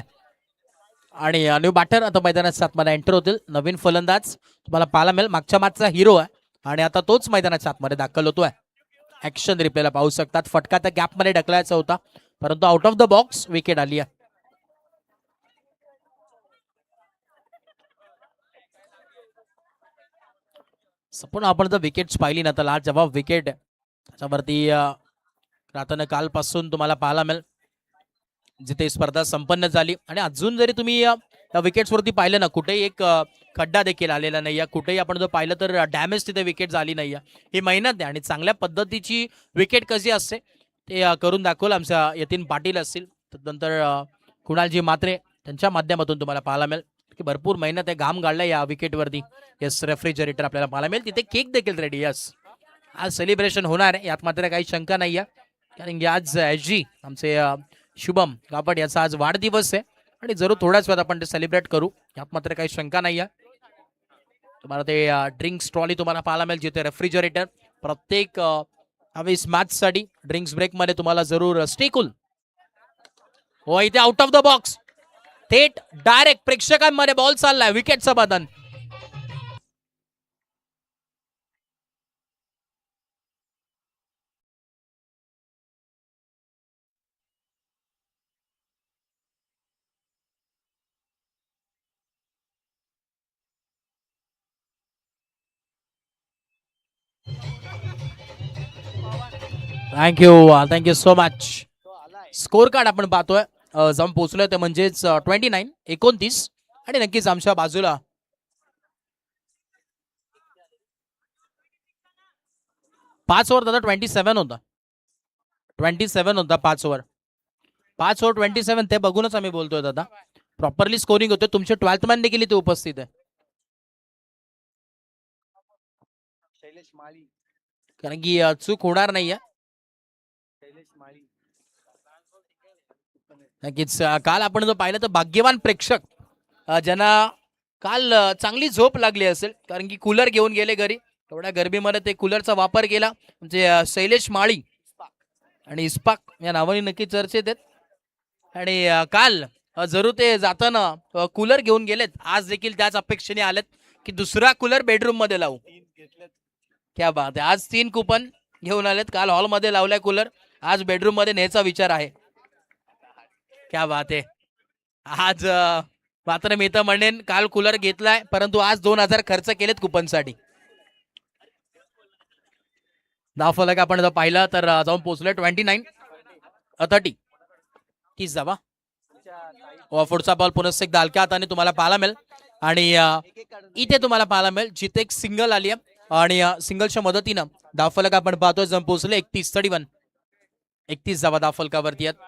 आणि न्यू बॅटर आता मैदानात 7 मध्ये एंटर होतील. नवीन फलंदाज तुम्हाला पाहायला मिळेल. मागच्या मॅचचा हिरो आहे आणि आता तोच मैदानात 7 मध्ये दाखल होतोय. ऍक्शन रिप्लेला पाहू शकतात. फटका त्या गॅप मध्ये ढकलायचा होता परंतु out of the box wicket आली आहे. संपूर्ण आपण जर विकेट्स पाहिली ना तर आज जेव्हा विकेट त्याच्यावरती रात्र कालपासून तुम्हाला पाहायला मिळेल जिथे स्पर्धा संपन्न झाली. आणि अजून जरी तुम्ही या विकेट्सवरती पाहिलं ना कुठेही एक खड्डा देखील आलेला नाही आहे. कुठेही आपण जर पाहिलं तर डॅमेज तिथे विकेट झाली नाही आहे. ही मेहनत आहे आणि चांगल्या पद्धतीची विकेट कशी असते ते करून दाखवलं आमच्या यतीन पाटील असतील नंतर कुणालजी मात्रे त्यांच्या माध्यमातून तुम्हाला पाहायला मिळेल की भरपूर मेहनत आहे. घाम गाळला या विकेटवरती. यस रेफ्रिजरेटर आपल्याला पाहायला मिळेल. तिथे केक देखील रेडी. यस आज सेलिब्रेशन होणार आहे यात मात्र काही शंका नाही आहे कारण की आज SG आमचे शुभम कापड याचा आज वाढदिवस आहे आणि जरूर थोड्याच वेळात आपण ते सेलिब्रेट करू यात मात्र काही शंका नाही आहे. तुम्हाला ते ड्रिंक्स ट्रॉली तुम्हाला पाहायला मिळेल जिथे रेफ्रिजरेटर प्रत्येक मॅच साठी ड्रिंक्स ब्रेक मध्ये तुम्हाला जरूर स्टे कूल. हो इथे आउट ऑफ द बॉक्स थेट डायरेक्ट प्रेक्षकांमध्ये बॉल चाललाय. विकेटचं बदन. Thank you so much. Score card आपण पाहतोय जाऊन पोहोचलोय ते म्हणजेच 29 आणि नक्कीच आमच्या बाजूला 5 ओव्हर दादा 27 होता. 27 होता 5 ओव्हर. 5 ओव्हर 27 ते बघूनच आम्ही बोलतोय दादा. प्रॉपरली स्कोरिंग होते. तुमचे 12th मॅन देखील इथे उपस्थित आहे कारण की चूक होणार नाहीये. नक्कीच काल आपण जर पाहिलं तर भाग्यवान प्रेक्षक ज्यांना काल चांगली झोप लागली असेल कारण की कूलर घेऊन गेले घरी. एवढ्या गरमीमध्ये ते कूलरचा वापर केला. म्हणजे शैलेश माळी आणि इस्पाक या नावाने नक्की चर्चेत आहेत. आणि काल जरूर ते जाताना कूलर घेऊन गेलेत. आज देखील त्याच अपेक्षेने आलेत की दुसरा कूलर बेडरूम मध्ये लावू. क्या बात आहे. आज 3 कुपन घेऊन आलेत. काल हॉल मध्ये लावलाय कूलर. आज बेडरूम मध्ये न्यायचा विचार आहे. क्या बात आहे. आज मात्र मी तर म्हणेन काल कूलर घेतलाय परंतु आज 2000 खर्च केलेत कुपनसाठी. फलक आपण जर पाहिलं तर जाऊन पोहोचलोय 30 तीच जावा. पुढचा बॉल पुनः एकदा हलक्या हाताने तुम्हाला पाहायला मिळेल आणि इथे तुम्हाला पाहायला मिळेल जिथे एक सिंगल आली आहे आणि सिंगलच्या मदतीनं धावफलक आपण पाहतोय जाऊन पोहोचले 31 जावा धावफलकावरती आहेत.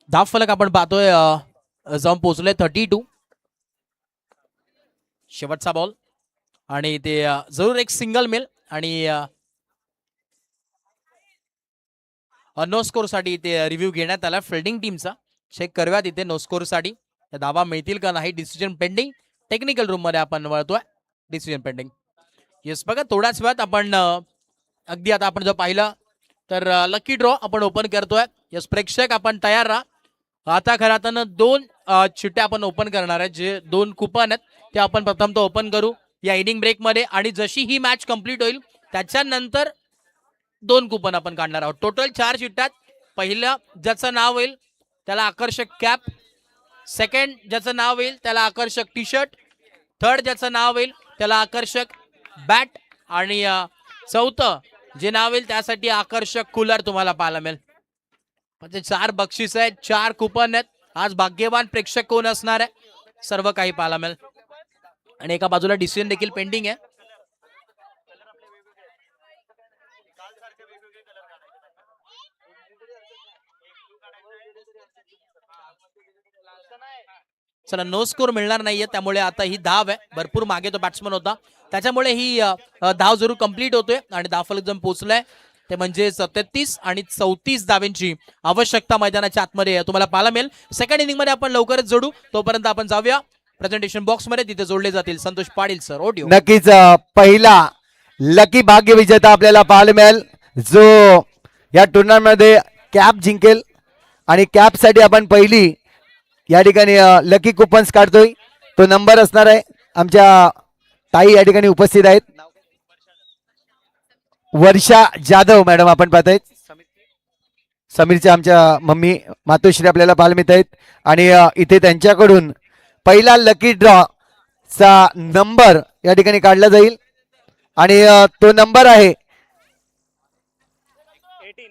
धावफलक आपण पाहतोय जाऊन पोहोचलोय 32. शेवटचा बॉल आणि ते जरूर एक सिंगल मिळेल आणि नो स्कोर साठी ते रिव्ह्यू घेण्यात आला फिल्डिंग टीमचा. चेक करूया तिथे नो स्कोर साठी धावा मिळतील का नाही. Decision pending. टेक्निकल रूम मध्ये आपण वळतोय. Decision pending. येस बघा थोड्याच वेळात आपण अगदी आता आपण जर पाहिलं तर लकी ड्रॉ आपण ओपन करतोय. यस प्रेक्षक आपण तयार राहा. आता खरं आता ना दोन चिट्ट्या आपण ओपन करणार आहे. जे दोन कुपन आहेत ते आपण प्रथम ओपन करू या इनिंग ब्रेकमध्ये, आणि जशी ही मॅच कंप्लीट होईल त्याच्यानंतर दोन कुपन आपण काढणार आहोत. टोटल 4 चिट्ट्यात. पहिलं ज्याचं नाव होईल त्याला आकर्षक कॅप, सेकंड ज्याचं नाव येईल त्याला आकर्षक टी शर्ट, थर्ड ज्याचं नाव येईल त्याला आकर्षक बॅट, आणि चौथं जे नाव येईल त्यासाठी आकर्षक कूलर तुम्हाला पाहायला मिळेल. म्हणजे 4 बक्षीस आहेत, 4 कुपन आहेत. आज भाग्यवान प्रेक्षक कोण असणार आहे सर्व काही पाहायला मिळेल. आणि एका बाजूला डिसिजन देखील पेंडिंग आहे. चला, नो स्कोर मिळणार नाहीये, त्यामुळे आता ही धाव आहे. भरपूर मागे तो बॅट्समन होता, त्याच्यामुळे ही धाव जरूर कंप्लीट होतोय. आणि धावफलक जम पोहोचलाय ते म्हणजे 33 आणि 34 धावांची आवश्यकता मैदानाच्या आतमध्ये तुम्हाला पाहायला मिळेल. सेकंड इनिंग मध्ये आपण लवकरच जोडू. तोपर्यंत आपण जाऊया प्रेझेंटेशन बॉक्स मध्ये, तिथे जोडले जातील संतोष पाटील सर. ऑडिओ. नक्कीच पहिला लकी भाग्य विजेता आपल्याला पाहायला मिळेल, जो या टुर्नामेंट मध्ये कॅप जिंकेल. आणि कॅप साठी आपण पहिली या ठिकाणी लकी कुपन्स काढतोय. तो नंबर असणार आहे. आमच्या ताई या ठिकाणी उपस्थित आहेत. वर्षा जाधव मॅडम आपण पाहतायत. समीरच्या आमच्या मम्मी मातोश्री आपल्याला पाहायला मिळत आहेत. आणि इथे त्यांच्याकडून पहिला लकी ड्रॉ चा नंबर या ठिकाणी काढला जाईल. आणि तो नंबर आहे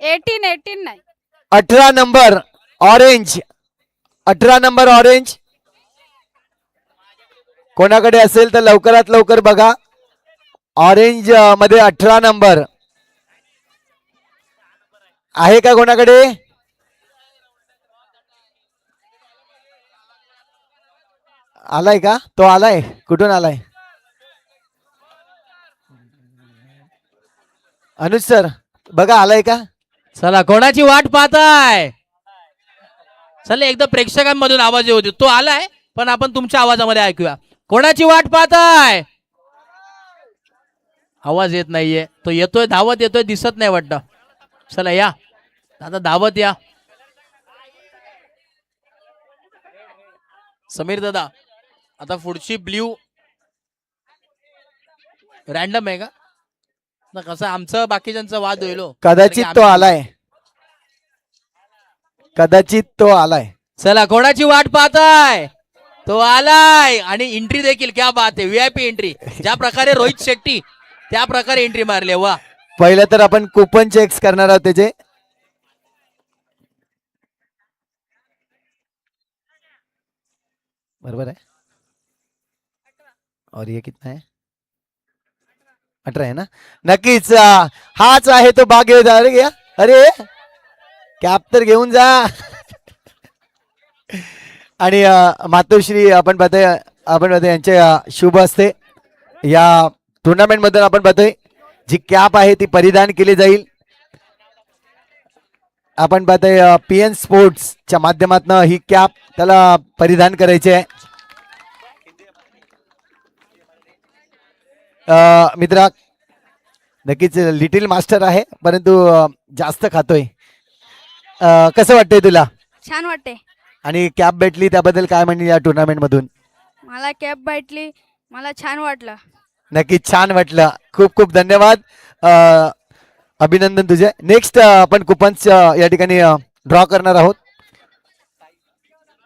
18 नाही 18 नंबर ऑरेंज. 18 नंबर ऑरेंज कोणाकडे असेल तर लवकरात लवकर बघा. ऑरेंज मध्ये 18 नंबर आहे का कोणाकडे? आलाय का? तो आलाय. कुठून आलाय? अनुज सर बघा आलाय का? चला, कोणाची वाट पाहताय? चला, एकदा प्रेक्षकांमधून आवाज येऊ दे. तो आलाय, पण आपण तुमच्या आवाजामध्ये ऐकूया. कोणाची वाट पाहताय? आवाज येत नाहीये. तो येतोय, धावत येतोय, दिसत नाही वाटतं. चला या आता, धावत या. समीर दादा, आता पुढची ब्ल्यू रॅन्डम आहे का? ना कसं आमचं बाकीच्यांचा वाद होईल हो. कदाचित तो आलाय. कदाचित तो आलाय. चला, कोणाची वाट पाहताय? तो आलाय. आणि एंट्री देखील क्या बात आहे, व्हीआयपी एंट्री. ज्या प्रकारे रोहित शेट्टी त्या प्रकारे एंट्री मारली. वा. पहिलं तर आपण कुपन चेक्स करणार आहोत त्याचे. बरोबर आहे. और ये कितना है? 18 आहे ना? नक्कीच हाच आहे तो भाग्य. अरे घ्या, अरे कॅप तर घेऊन जा. आणि मातोश्री आपण पाहतोय यांच्या शुभ असते या टुर्नामेंट मधून आपण पाहतोय जी कॅप आहे ती परिधान केली जाईल. आपण पाहतोय पीएन स्पोर्ट्सच्या माध्यमातून ही कॅप त्याला परिधान करायची आहे. मित्रा, नक्कीच लिटिल मास्टर आहे, परंतु जास्त खातोय. कसं वाटतंय तुला? छान वाटते. आणि कॅप भेटली त्याबद्दल काय म्हणली या टुर्नामेंट मधून? मला कॅप भेटली, मला छान वाटलं. नक्कीच छान वाटलं. खूप खूप धन्यवाद. अभिनंदन तुझे. नेक्स्ट आपण कुपन्स या ठिकाणी ड्रॉ करणार आहोत.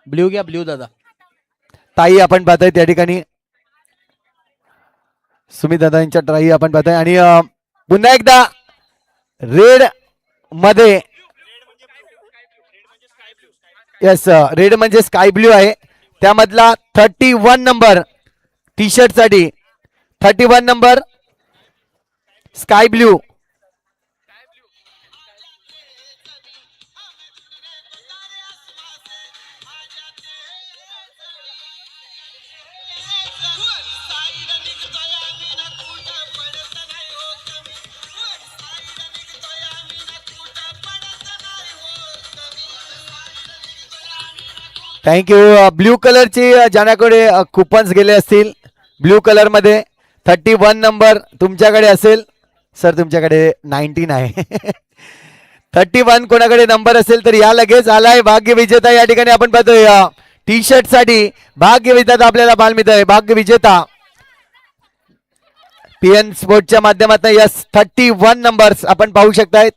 ब्ल्यू घ्या, ब्ल्यू दादा. ताई आपण पाहतोय त्या ठिकाणी सुमित दादा यांच्या ट्राई आपण पाहतोय. आणि पुन्हा एकदा रेड मध्ये, येस, रेड म्हणजे स्काय ब्ल्यू आहे. त्यामधला 31 नंबर टी शर्ट साठी 31 number sky blue. Thank you. Blue कलरची ज्याच्याकडे कुपन्स गेले असतील ब्ल्यू कलर मध्ये 31 नंबर तुमच्याकडे असेल. सर तुमच्याकडे 19 आहे. 31 कोणाकडे नंबर असेल तर या लगेच आलाय भाग्य विजेता. या ठिकाणी आपण पाहतोय टी शर्ट साठी भाग्य विजेता आपल्याला पाहायला मिळत आहे. भाग्य विजेता पीएन स्पोर्टच्या माध्यमातून यस 31 नंबर्स आपण पाहू शकताय.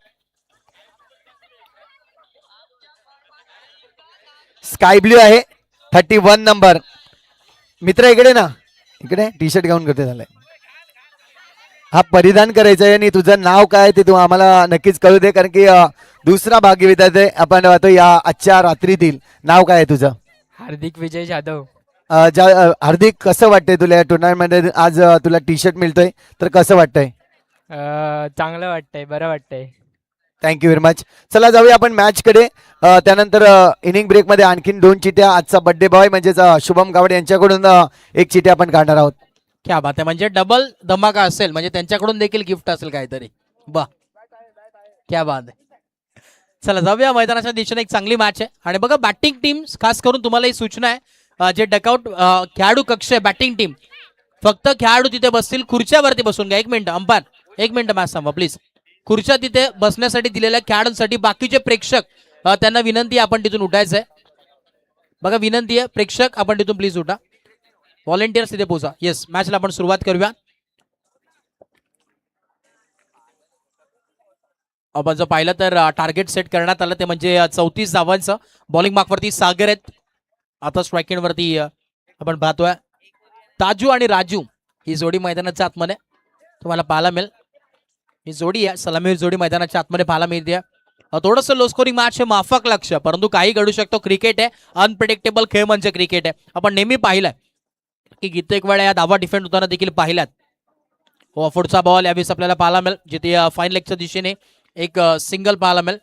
स्काय ब्ल्यू आहे 31 नंबर. मित्र इकडे ना, इकडे टी शर्ट घालून करते झालंय. हा परिधान करायचा आहे आणि तुझं नाव काय ते तू आम्हाला नक्कीच कळू दे, कारण की दुसरा भाग्य विजेता आपण पाहतो या आजच्या रात्रीतील. नाव काय आहे तुझं? हार्दिक विजय जाधव. हार्दिक, कसं वाटतंय तुला या टुर्नामेंट मध्ये आज तुला टी शर्ट मिळतोय तर कसं वाटतंय? चांगलं वाटतंय, बरं वाटतंय. Thank you very much. चला जाऊया आपण मॅच कडे. त्यानंतर इनिंग ब्रेक मध्ये आणखीन 2 चिट्या आजचा बर्थडे बॉय म्हणजेच शुभम गावडे यांच्याकडून 1 चिट्या आपण काढणार आहोत. क्या बात आहे, म्हणजे डबल धमाका असेल, म्हणजे त्यांच्याकडून देखील गिफ्ट असेल काहीतरी. बा, क्या बात आहे. चला जाऊया मैदानाच्या दिशेने. एक चांगली मॅच आहे आणि बघा बॅटिंग टीम, खास करून तुम्हाला ही सूचना आहे, जे डकआउट खेळाडू कक्ष आहे बॅटिंग टीम, फक्त खेळाडू तिथे बसतील, खुर्च्यावरती बसून घ्या. 1 मिनिट अंपायर, 1 मिनिट मॅच थांबवा प्लीज. खुर्च्या तिथे बसण्यासाठी दिलेल्या खेळाडूंसाठी, बाकीचे प्रेक्षक त्यांना विनंती आहे आपण तिथून उठायचं आहे. बघा विनंती आहे, प्रेक्षक आपण तिथून प्लीज उठा. व्हॉलेंटियर्स तिथे पोहोचा. येस, मॅचला आपण सुरुवात करूया. आपण जर पाहिलं तर टार्गेट सेट करण्यात आलं ते म्हणजे 34 धावांचं. बॉलिंग मार्कवरती सागर आहेत. आता स्ट्राईक वरती आपण पाहतोय ताजू आणि राजू ही जोडी मैदानाच्या आतमध्ये तुम्हाला पाहायला मिळेल. ही जोडी आहे, सलामीवीर जोडी मैदानाच्या आतमध्ये पाहायला मिळते. थोडंसं लो स्कोरिंग मॅच आहे, माफक लक्ष, परंतु काही घडू शकतो. क्रिकेट आहे, अनप्रिडिक्टेबल खेळ म्हणजे क्रिकेट आहे. आपण नेहमी पाहिलंय की कित्येक वेळा या धावा डिफेंड होताना देखील पाहिल्यात. पुढचा बॉल यावेळेस आपल्याला पाहायला मिळेल, जिथे फाईन लेगच्या दिशेने एक सिंगल पाहायला मिळेल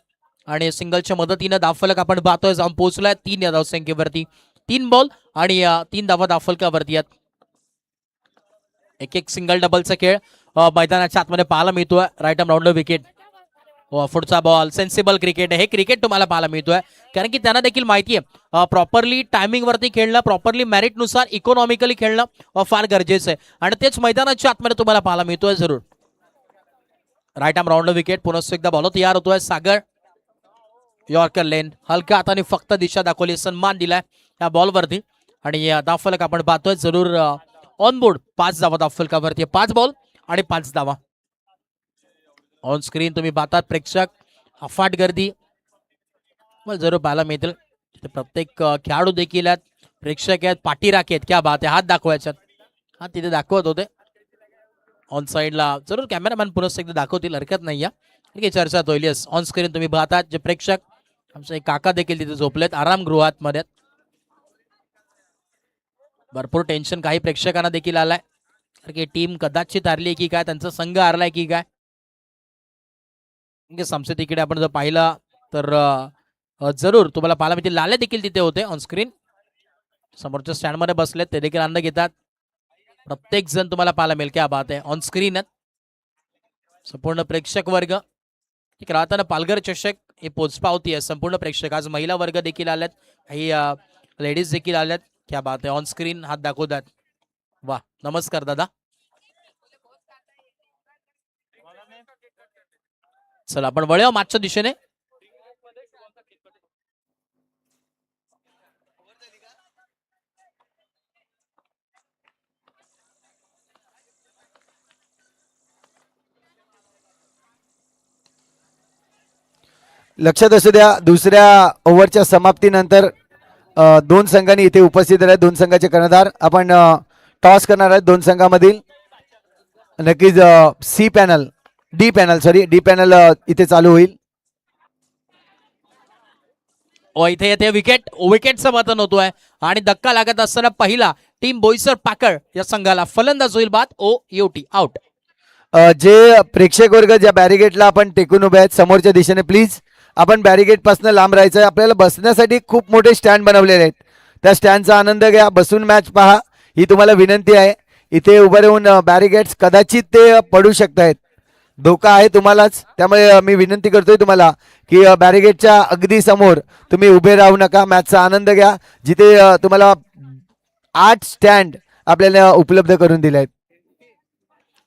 आणि सिंगलच्या मदतीनं धावफलक आपण पाहतोय जाऊन पोहोचलाय 3 या धावसंख्येवरती. 3 बॉल आणि 3 धावा धावफलकावरती आहेत. एक सिंगल डबलचा खेळ मैदानाच्या आतमध्ये पाहायला मिळतोय. Right arm round wicket. पुढचा बॉल सेन्सिबल क्रिकेट आहे. हे क्रिकेट तुम्हाला पाहायला मिळतोय, कारण की त्यांना देखील माहिती आहे प्रॉपरली टायमिंग वरती खेळणं, प्रॉपरली मेरिटनुसार इकॉनॉमिकली खेळणं फार गरजेचं आहे आणि तेच मैदानाच्या आतमध्ये तुम्हाला पाहायला मिळतोय जरूर. Right arm round wicket. पुनः एकदा बॉल तयार होतोय. सागर यॉर्कर लेन, हलका हाताने फक्त दिशा दाखवली, सन्मान दिलाय या बॉलवरती आणि धावफलक आपण पाहतोय जरूर ऑन बोर्ड. 5 धावा धावफलकावरती, 5 बॉल आणि 5 धावा. ऑन स्क्रीन तुम्ही पाहतात प्रेक्षक, अफाट गर्दी मला जरूर पाहायला मिळतील. प्रत्येक खेळाडू देखील आहेत, प्रेक्षक आहेत, पाठीराखे आहेत. क्या बात आहे, हात दाखवायच्यात, हात तिथे दाखवत होते ऑन साईडला. जरूर कॅमेरामॅन पुन्हा एकदा दाखवतील, हरकत नाही या. ठीक आहे, चर्चा होईल. येस, ऑन स्क्रीन तुम्ही पाहतात जे प्रेक्षक, आमचे एक काका देखील तिथे झोपलेत आरामगृहात मध्ये. भरपूर टेन्शन काही प्रेक्षकांना देखील आलाय, कारण की टीम कदाचित हारली की काय, त्यांचा संघ हारलाय की काय. समसे तिकडे आपण जर पाहिला तर जरूर तुम्हाला पाहायला मिळतील. लाले देखील तिथे होते ऑन स्क्रीन, समोरच्या स्टँडमध्ये बसलेत, ते देखील आनंद घेतात. प्रत्येक जण तुम्हाला पाहायला मिळेल. क्या बात आहे, ऑन स्क्रीन संपूर्ण प्रेक्षक वर्ग. ठीक राहताना पालघर चषक ही पोचपावती आहे संपूर्ण प्रेक्षक. आज महिला वर्ग देखील आल्यात, काही लेडीज देखील आल्यात. क्या बात आहे, ऑन स्क्रीन हात दाखवतात. वा, नमस्कार दादा. चला आपण वळूया मागच्या दिशेने. लक्षात असू द्या, दुसऱ्या ओव्हरच्या समाप्तीनंतर 2 संघांनी इथे उपस्थित आहेत. 2 संघाचे कर्णधार आपण टॉस करणार आहेत. 2 संघामधील नक्कीच डी पॅनल इथे चालू होईल. इथे येते विकेटचं बटन होतोय आणि धक्का लागत असताना पहिला टीम बोईसर पाकळ या संघाला फलंदाज होईल बाद. OUT out. जे प्रेक्षक वर्ग ज्या बॅरिगेटला आपण टेकून उभे आहेत समोरच्या दिशेने, प्लीज आपण बॅरिगेट पासून लांब राहायचं आहे. आपल्याला बसण्यासाठी खूप मोठे स्टँड बनवलेले आहेत, त्या स्टँडचा आनंद घ्या, बसून मॅच पहा ही तुम्हाला विनंती आहे. इथे उभे राहून बॅरिगेट्स कदाचित ते पडू शकतायत, धोका आहे तुम्हालाच. त्यामुळे मी विनंती करतोय तुम्हाला की बॅरिगेटच्या अगदी समोर तुम्ही उभे राहू नका, मॅचचा आनंद घ्या. जिथे तुम्हाला 8 स्टँड आपल्याला उपलब्ध करून दिले आहेत.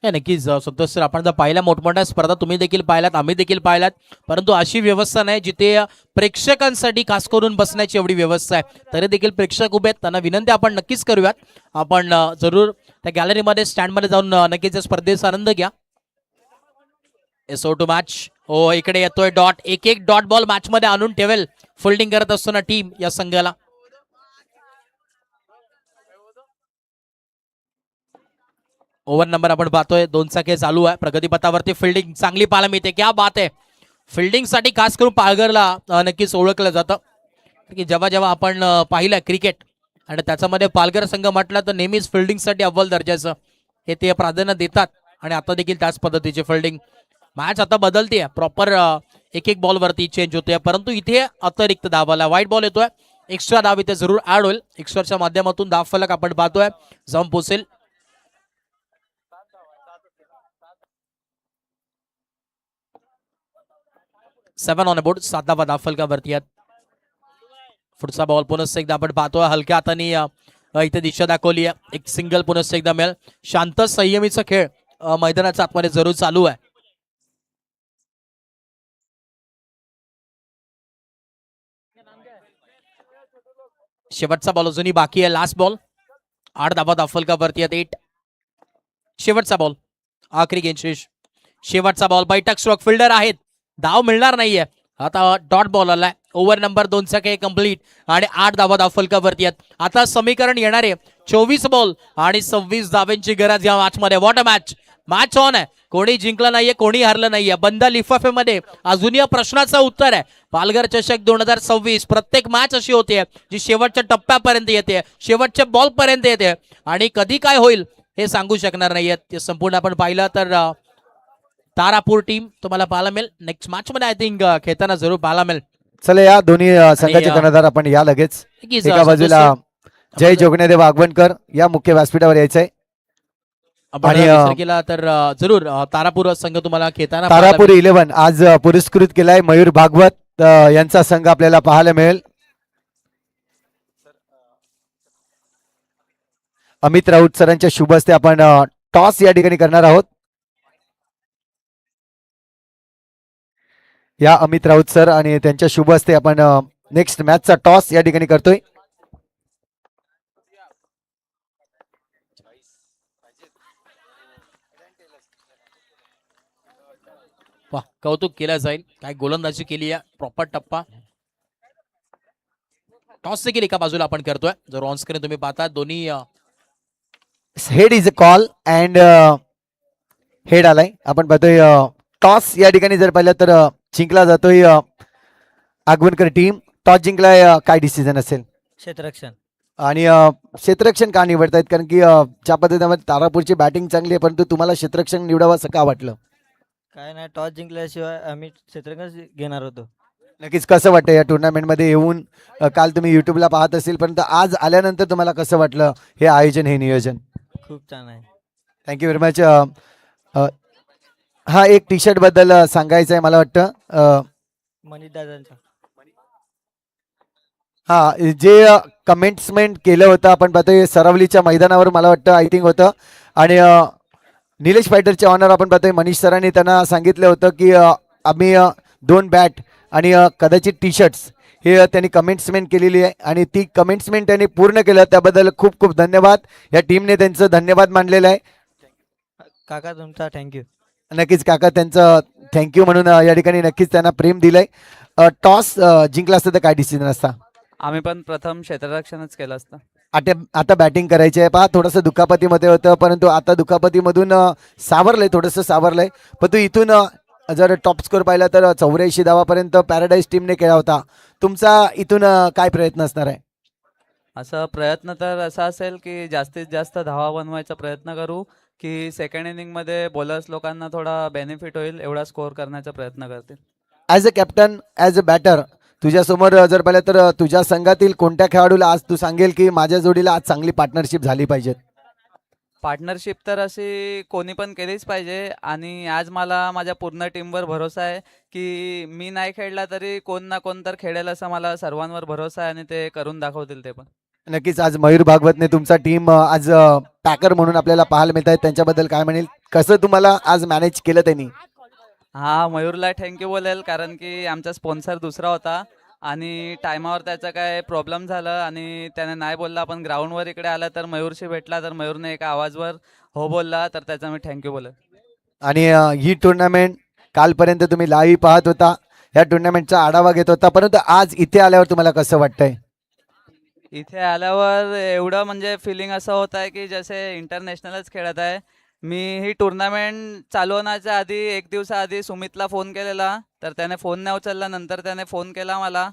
हे नक्कीच संतोष सर, आपण जर पाहिल्या मोठमोठ्या स्पर्धा तुम्ही देखील पाहिल्यात, आम्ही देखील पाहिल्यात, परंतु अशी व्यवस्था नाही जिथे प्रेक्षकांसाठी खास करून बसण्याची एवढी व्यवस्था आहे. तरी देखील प्रेक्षक उभे आहेत, त्यांना विनंती आपण नक्कीच करूयात. आपण जरूर त्या गॅलरीमध्ये स्टँडमध्ये जाऊन नक्कीच या स्पर्धेचा आनंद घ्या. एसओ टू मॅच. हो, इकडे येतोय डॉट. एक एक डॉट बॉल मॅच मध्ये आणून ठेवेल फिल्डिंग करत असताना टीम या संघाला. ओव्हर नंबर आपण पाहतोय 2चा खेळ चालू आहे. प्रगतीपथावरती फिल्डिंग चांगली पाहायला मिळते. क्या बात आहे. फिल्डिंग साठी खास करून पालघरला नक्कीच ओळखलं जातं की जेव्हा जेव्हा आपण पाहिलं क्रिकेट आणि त्याच्यामध्ये पालघर संघ म्हटलं तर नेहमीच फिल्डिंगसाठी अव्वल दर्जाचं हे ते प्राधान्य देतात आणि आता देखील त्याच पद्धतीची फिल्डिंग. मॅच आता बदलते प्रॉपर एक एक बॉलवरती चेंज होतोय, परंतु इथे अतिरिक्त धावाला व्हाईट बॉल येतोय. एक्स्ट्रा धाव इथे जरूर ऍड होईल. एक्स्ट्राच्या माध्यमातून धाव फलक आपण पाहतोय जाऊन पोचेल. सेवन ऑन बोर्ड. 7 धावा धाव फलकावरती आहेत. पुढचा बॉल पुनश्च एकदा आपण पाहतोय हलक्या हाताने इथे दिशा दाखवली आहे. एक सिंगल पुनश्च एकदा मिळेल. शांत संयमीचा खेळ मैदानाच्या आतमध्ये जरूर चालू आहे. शेवटचा बॉल अजूनही बाकी आहे. Last ball. 8 धावा धाव फलकावरती आहेत. 8. शेवटचा बॉल. आखरी गेंदशेष. शेवटचा बॉल. बैठक स्ट्रोक फिल्डर आहेत. धाव मिळणार नाहीये. आता डॉट बॉल आलाय. ओव्हर नंबर 2चा खेळ कंप्लीट आणि 8 धावा धाव फलकावरती आहेत. आता समीकरण येणारे 24 बॉल आणि 26 धावांची गरज या मॅच मध्ये. What a match. Match on आहे. कोणी जिंकलं नाहीये, कोणी हारलं नाहीये. बंद लिफाफेमध्ये अजून या प्रश्नाचं उत्तर आहे. पालघर चषक 2026. प्रत्येक मॅच अशी होते जी शेवटच्या टप्प्यापर्यंत येते, शेवटच्या बॉल पर्यंत येते आणि कधी काय होईल हे सांगू शकणार नाहीयेत. ते संपूर्ण आपण पाहिलं तर तारापूर टीम तुम्हाला पाहायला मिळेल नेक्स्ट मॅच मध्ये. आय थिंक खेळताना जरूर पाहायला मिळेल. चला या दोन्ही संघाचे कर्णधार आपण या लगेच. नक्कीच, एका बाजूला जय जोगणेदेव आगवणकर या मुख्य व्यासपीठावर यायचंय आपण आणि, विचार केला तर जरूर तारापूर संघ तुम्हाला खेळताना तारापूर 11 आज पुरस्कृत केलाय. मयूर भागवत यांचा संघ आपल्याला पाहायला मिळेल. अमित राऊत सरांच्या शुभ हस्ते आपण टॉस या ठिकाणी करणार आहोत. या अमित राऊत सर आणि त्यांच्या शुभ हस्ते आपण नेक्स्ट मॅचचा टॉस या ठिकाणी करतोय. वाह, कौतुक केलं जाईल. काय गोलंदाजी केली आहे. प्रॉपर टप्पा. टॉस देखील एका बाजूला आपण करतोय. जर ऑन स्क्रीन तुम्ही पाहता दोन्ही head is a call and head आलाय. आपण पाहतोय टॉस या ठिकाणी जर पाहिलं तर जिंकला जातोय आगवणकर टीम. टॉस जिंकलाय. काय डिसिजन असेल क्षेत्ररक्षण. आणि क्षेत्ररक्षण का निवडतायत? कारण की ज्या पद्धतीने तारापूरची बॅटिंग चांगली आहे, परंतु तुम्हाला क्षेत्ररक्षण निवडावं असं का वाटलं? काय नाही, टॉस जिंकल्याशिवाय आम्ही क्षेत्ररक्षण घेणार होतो. नक्कीच. कसं वाटतं या टुर्नामेंटमध्ये येऊन? काल तुम्ही युट्यूबला पाहत असेल, परंतु आज आल्यानंतर तुम्हाला कसं वाटलं हे आयोजन, हे नियोजन? खूप छान आहे. Thank you very much. हा एक टी शर्ट बद्दल सांगायचं आहे मला वाटतं. मनीष दादांचा. हा, जे कमेंट्समेंट केलं होतं आपण पाहतोय सरावलीच्या मैदानावर, मला वाटतं आय थिंक होतं. आणि निलेश फायटरचे ऑनर आपण पाहतोय मनीष सरांनी त्यांना सांगितलं होतं की आम्ही 2 बॅट आणि कदाचित टी शर्ट्स हे त्यांनी कमेंट्समेंट केलेली आहे आणि ती कमेंट्समेंट त्यांनी पूर्ण केलं. त्याबद्दल खूप खूप धन्यवाद. या टीमने त्यांचं धन्यवाद मानलेलं आहे. काका तुमचा थँक्यू. नक्कीच काका, त्यांचं थँक्यू म्हणून या ठिकाणी नक्कीच त्यांना प्रेम दिलंय. टॉस जिंकला असतं तर काय डिसिजन असता? आम्ही पण प्रथम क्षेत्ररक्षणच केलं असतं. आता बॅटिंग करायची आहे. पहा, थोडंसं दुखापतीमध्ये होतं, परंतु आता दुखापतीमधून सावरलंय, थोडंसं सावरलंय. पण तू इथून जर टॉप स्कोर पाहिला तर 84 धावापर्यंत पॅराडाईज टीमने केला होता. तुमचा इथून काय प्रयत्न असणार आहे? असं प्रयत्न तर असा असेल की जास्तीत जास्त धावा बनवायचा प्रयत्न करू की सेकंड इनिंगमध्ये बॉलर्स लोकांना थोडा बेनिफिट होईल एवढा स्कोअर करण्याचा प्रयत्न करतील. As a captain, as a batter, तुझ्यासमोर जर पाहिलं तर तुझ्या संघातील कोणत्या खेळाडूला आज तू सांगेल की माझ्या जोडीला आज चांगली पार्टनरशिप झाली पाहिजे? पार्टनरशिप तर अशी कोणी पण केलीच पाहिजे आणि आज मला माझ्या पूर्ण टीमवर भरोसा आहे की मी नाही खेळला तरी कोण ना कोण तर खेळेल असा मला सर्वांवर भरोसा आहे आणि ते करून दाखवतील ते पण. नक्कीच. आज मयूर भागवतने तुमचा टीम आज पॅकर म्हणून आपल्याला पाहायला मिळत आहे, त्यांच्याबद्दल काय म्हणेल? कसं तुम्हाला आज मॅनेज केलं त्यांनी? हा, मयूरला थँक्यू बोलेल, कारण की आमचा स्पॉन्सर दुसरा होता आणि टायमावर त्याचा काय प्रॉब्लेम झाला आणि त्याने नाही बोलला. आपण ग्राउंडवर इकडे आला तर मयूरशी भेटला, तर मयूरने एका आवाजवर हो बोलला, तर त्याचा मी थँक्यू बोलेल. आणि ही टुर्नामेंट कालपर्यंत तुम्ही लाईव्ह पाहत होता, या टुर्नामेंटचा आढावा घेत होता, परंतु आज इथे आल्यावर तुम्हाला कसं वाटतंय? इथे आल्यावर एवढं म्हणजे फिलिंग असं होत आहे की जसे इंटरनॅशनलच खेळत आहे. मी ही टुर्नामेंट चालू होण्याच्या आधी एक दिवसाआधी सुमितला फोन केलेला, तर त्याने फोन नाही उचलला. नंतर त्याने फोन केला मला,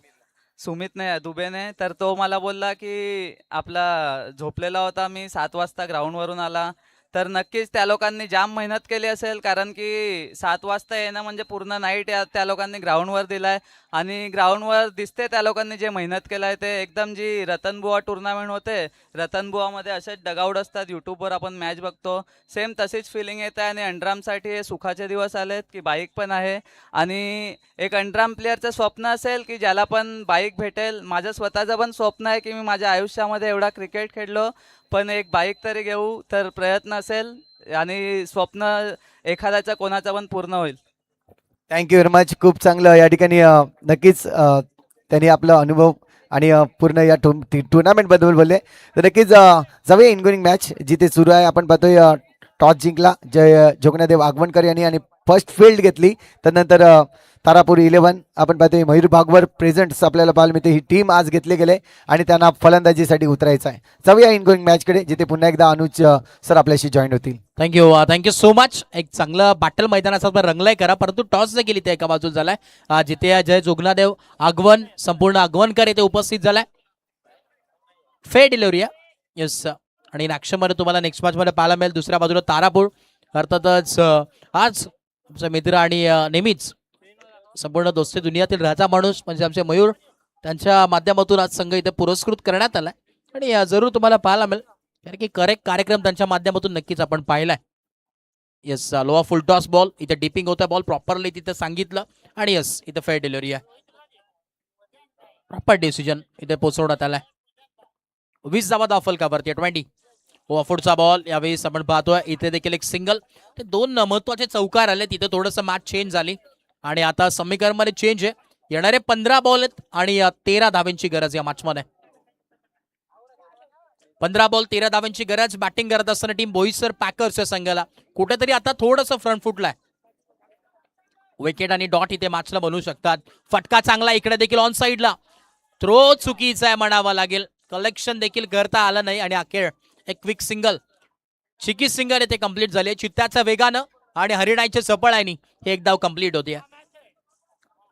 सुमितने, दुबेने, तर तो मला बोलला की आपला झोपलेला होता मी, 7 वाजता ग्राउंडवरून आला. तर नक्कीच त्या लोकांनी जाम मेहनत केली असेल, कारण की 7 वाजता येणं म्हणजे पूर्ण नाईट त्या लोकांनी ग्राउंडवर दिलाय आणि ग्राउंडवर दिसते त्या लोकांनी जे मेहनत केलाय ते. एकदम जी रतनबुवा टुर्नामेंट होते, रतनबुवामध्ये असेच डगआउट असतात, यूट्यूबवर आपण मॅच बघतो, सेम तशीच फिलिंग येत आहे. आणि अंडरामसाठी हे सुखाचे दिवस आलेत की बाईक पण आहे आणि एक अंडराम प्लेअरचं स्वप्न असेल की ज्याला पण बाईक भेटेल. माझं स्वतःचं पण स्वप्न आहे की मी माझ्या आयुष्यामध्ये एवढा क्रिकेट खेळलो, पण एक बाईक तरी घेऊ, तर प्रयत्न असेल आणि स्वप्न एखाद्याचा कोणाचा पण पूर्ण होईल. Thank you very much. खूप चांगलं या ठिकाणी नक्कीच त्यांनी आपला अनुभव आणि पूर्ण या टुर्नामेंट बद्दल बोलले. तर नक्कीच जाऊया इनगोइंग मॅच जिथे सुरू आहे. आपण पाहतोय टॉस जिंकला जय जोगनादेव आगवणकर यांनी आणि फर्स्ट फील्ड घेतली. त्यानंतर तारापूर 11 आपण पाहतोय मयूर भागवर प्रेझेंट्स आपल्याला पाहायला मिळते. ही टीम आज घेतले गेले आणि त्यांना फलंदाजीसाठी उतरायचं आहे. जाऊया इनगोइंग मॅचकडे जिथे पुन्हा एकदा अनुज सर आपल्याशी जॉईन होतील. Thank you so much. एक चांगलं बाटल मैदानाचा रंगलाय करा, परंतु टॉस जे केली ते एका बाजूला झालाय, जिथे जय जोगनादेव आगवण संपूर्ण आगवणकर येथे उपस्थित झालाय. फेअर डिलिव्हरी आहे, येस. आणि नागशमध्ये तुम्हाला नेक्स्ट मॅच मध्ये पाहायला मिळेल. दुसऱ्या बाजूला तारापूर, अर्थातच आज आमचा मित्र आणि नेहमीच संपूर्ण दोस्ती दुनियातील राजा माणूस म्हणजे आमचे मयूर, त्यांच्या माध्यमातून आज संघ इथे पुरस्कृत करण्यात आलाय आणि जरूर तुम्हाला पाहायला मिळेल, कारण की करेक्ट कार्यक्रम त्यांच्या माध्यमातून नक्कीच आपण पाहिलाय. येस, लोवा फुल टॉस बॉल, इथे डिपिंग होता बॉल प्रॉपरली तिथे सांगितलं आणि येस इथे फेअर डिलिव्हरी आहे, प्रॉपर डिसिजन इथे पोहोचवण्यात आलाय. 20 धावा दाखल का वरती 20. ओव्हरफुटचा बॉल यावेळेस आपण पाहतोय, इथे देखील एक सिंगल. ते 2 महत्वाचे चौकार आले, तिथे थोडंसं मॅच चेंज झाली आणि आता समीकरणमध्ये चेंज आहे. येणारे 15 बॉल आहेत आणि 13 धावांची गरज या मॅचमध्ये. 15 बॉल 13 धावांची गरज. बॅटिंग करत असताना टीम बोईसर पॅकर्स या संघाला कुठेतरी आता थोडंसं फ्रंट फुटलाय. विकेट आणि डॉट इथे मॅचला बनवू शकतात. फटका चांगला इकडे देखील ऑन साईडला, थ्रो चुकीचा आहे म्हणावा लागेल. कलेक्शन देखील करता आलं नाही आणि अखेर एक क्विक सिंगल, चिकी सिंगल इथे कंप्लीट झाली. चित्त्याच्या वेगानं आणि हरिणाईच्या चपळाईनी हे एक धाव कंप्लीट होते.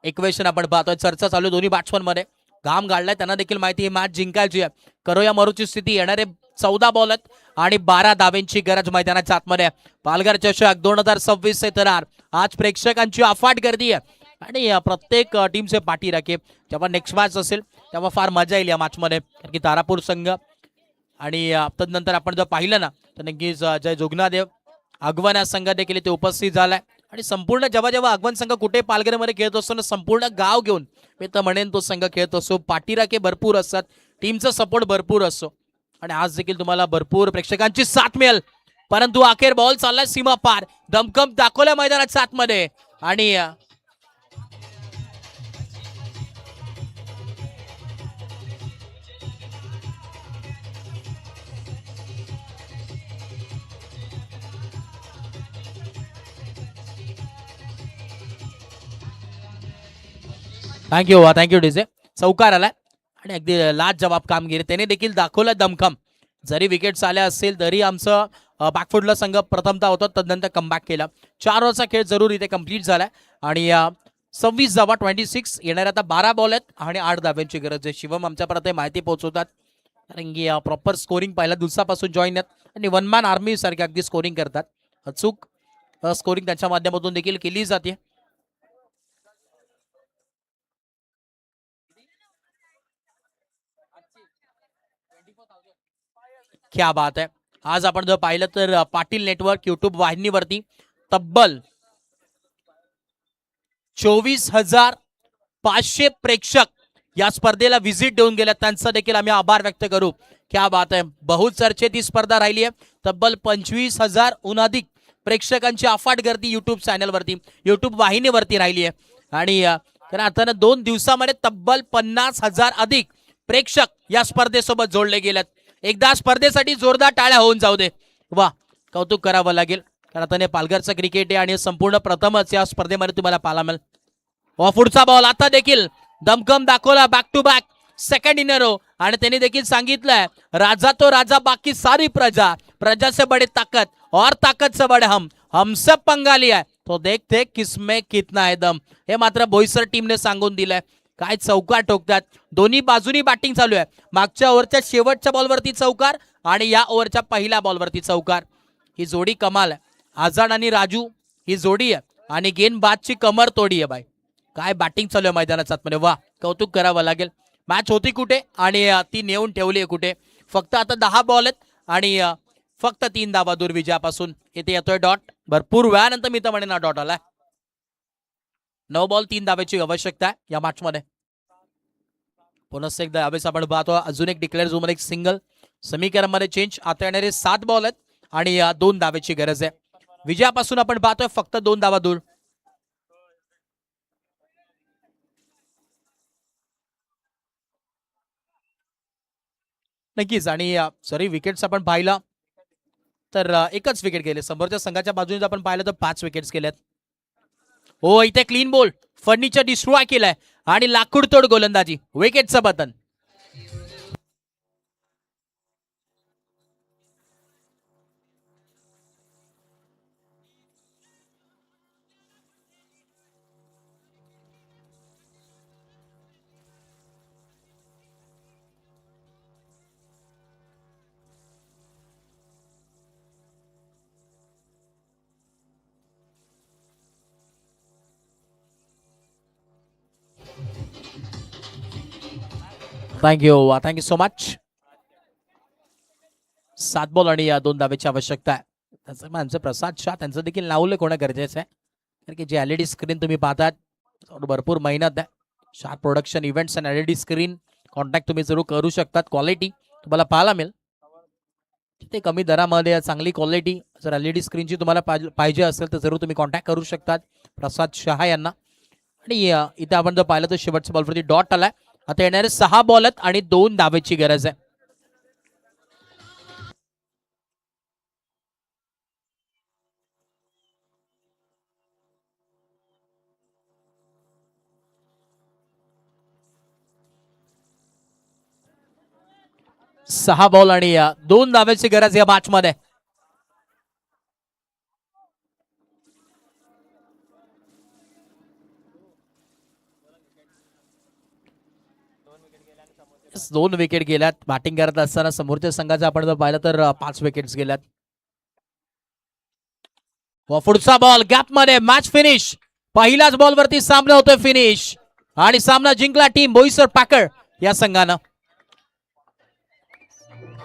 इक्वेशन आपण पाहतोय, चर्चा चालू दोन्ही बॅट्समन मध्ये. घाम गाळलाय, त्यांना देखील माहिती ही मॅच जिंकायची आहे. करोया मरूची स्थिती, येणारे 14 बॉल आहेत आणि 12 धावांची गरज मैदानाच्या आतमध्ये. पालघर चषक 2026 चे थरार. आज प्रेक्षकांची अफाट गर्दी आहे आणि प्रत्येक टीमचे पाठी राखे. जेव्हा नेक्स्ट मॅच असेल तेव्हा फार मजा येईल या मॅचमध्ये, कारण की तारापूर संघ आणि तदनंतर आपण जर पाहिलं ना तर नक्कीच जय जोगनादेव आगवण या संघ देखील इथे उपस्थित झालाय. आणि संपूर्ण जेव्हा जेव्हा आगवण संघ कुठे पालघरमध्ये खेळत असतो ना, संपूर्ण गाव घेऊन मी तर म्हणेन तो संघ खेळत असतो. पाठीराखे भरपूर असतात, टीमचा सपोर्ट भरपूर असतो आणि आज देखील तुम्हाला भरपूर प्रेक्षकांची साथ मिळेल. परंतु अखेर बॉल चाललाय सीमा पार, दमकम दाखवल्या मैदानाच्या आतमध्ये आणि थँक्यू डीजे. चौकार आलाय आणि अगदी लाजवाब कामगिरी त्याने देखील दाखवलं दमखम. जरी विकेट्स आल्या असतील तरी आमचं बॅकफुटला संघ प्रथमता होता, तदनंतर कमबॅक केला. 4 ओव्हरचा खेळ जरूर इथे कंप्लीट झालाय आणि 26 धावा 26. येणाऱ्या आता 12 बॉल आहेत आणि 8 धाव्यांची गरज आहे. शिवम आमच्यापर्यंत माहिती पोहोचवतात, कारण की प्रॉपर स्कोरिंग पहिल्या दिवसापासून जॉईन आहेत आणि वन मॅन आर्मी सारखे अगदी स्कोरिंग करतात. अचूक स्कोरिंग त्यांच्या माध्यमातून देखील केली जाते. क्या बात आहे. आज आपण जर पाहिलं तर पाटील नेटवर्क युट्यूब वाहिनीवरती तब्बल 24,500 प्रेक्षक या स्पर्धेला व्हिजिट देऊन गेल्या. त्यांचा देखील आम्ही आभार व्यक्त करू. क्या बात आहे. बहुचर्चित ही स्पर्धा राहिली आहे. तब्बल 25,000 अधिक प्रेक्षकांची अफाट गर्दी युट्यूब चॅनलवरती, युट्यूब वाहिनीवरती राहिली आहे आणि कारण आता 2 दिवसामध्ये तब्बल 50,000 अधिक प्रेक्षक या स्पर्धेसोबत जोडले गेलेत. एकदा स्पर्धेसाठी जोरदार टाळ्या होऊन जाऊ दे. वा, कौतुक करावं लागेल कारण आता पालघरचं क्रिकेट आहे आणि संपूर्ण प्रथमच या स्पर्धेमध्ये तुम्हाला पाहायला मिळेल. वा, पुढचा बॉल आता देखील दमखम दाखवला, back to back second in row आणि त्यांनी देखील सांगितलंय राजा तो राजा बाकी सारी प्रजा, प्रजा से बड़े ताकत और ताकत से बड़े हम सब पंगा लिया है तो देखते किसमें कितना है दम. हे मात्र बोईसर टीमने सांगून दिलंय. काय चौकार ठोकतात, दोन्ही बाजूनी बॅटिंग चालू आहे. मागच्या ओव्हरच्या शेवटच्या बॉलवरती चौकार आणि या ओव्हरच्या पहिल्या बॉलवरती चौकार. ही जोडी कमाल आहे. आझाद आणि राजू ही जोडी आहे आणि गेंदबाजची कमर तोडी आहे बाई. काय बॅटिंग चालू आहे मैदानाच्या आतमध्ये. वा, कौतुक करावं लागेल. मॅच होती कुठे आणि ती नेऊन ठेवली आहे कुठे. फक्त आता 10 बॉल आहेत आणि फक्त 3 धावा दूर विजयापासून. इथे येतोय डॉट. भरपूर वेळानंतर मी तर म्हणेन ना डॉट आलाय. 9 बॉल 3 धाब्याची आवश्यकता आहे या मॅच मध्ये. पुन्हा एकदा यावेळेस आपण पाहतो अजून एक डिक्लेअर झोन मध्ये एक सिंगल. समीकरण मध्ये चेंज. आता येणारे 7 बॉल आहेत आणि 2 धाब्याची गरज आहे. विजयापासून आपण पाहतोय फक्त 2 धावा दूर. नक्कीच. आणि जरी विकेट्स आपण पाहिला तर एकच विकेट गेले. समोरच्या संघाच्या बाजूने आपण पाहिलं तर 5 विकेट्स गेल्यात. हो, इथे क्लीन बॉल फर्निचर डिस्ट्रॉय केलाय आणि लाकूड तोड गोलंदाजी, विकेटचं button. Thank you so much. 7 ball आणि 2 धाब्याची आवश्यकता आहे. त्याचं आमचं प्रसाद शाह त्यांचं देखील नाव उल्लेख होणं गरजेचं आहे कारण की जे LED स्क्रीन तुम्ही पाहतात भरपूर मेहनत आहे. Shah production events and LED screen contact तुम्ही जरूर करू शकतात. क्वालिटी तुम्हाला पाहायला मिळेल ते कमी दरामध्ये चांगली क्वालिटी. जर LED स्क्रीनची तुम्हाला पाहिजे असेल तर जरूर तुम्ही कॉन्टॅक्ट करू शकतात प्रसाद शहा यांना. आणि इथे आपण जर पाहिलं तर शेवटच्या बॉलवरती डॉट आलाय. आता येणारे 6 बॉल आहेत आणि 2 धावेची गरज आहे. सहा बॉल आणि 2 धावेची गरज या मॅच मध्ये. दोन विकेट गेल्यात. बॅटिंग करत असताना समोरच्या संघाचा आपण जर पाहिलं तर 5 विकेट्स गेल्यात. व पुढचा बॉल गॅप मध्ये मॅच फिनिश. पहिल्याच बॉल वरती सामना होतोय फिनिश आणि सामना जिंकला टीम बोईसर पॅकर या संघानं.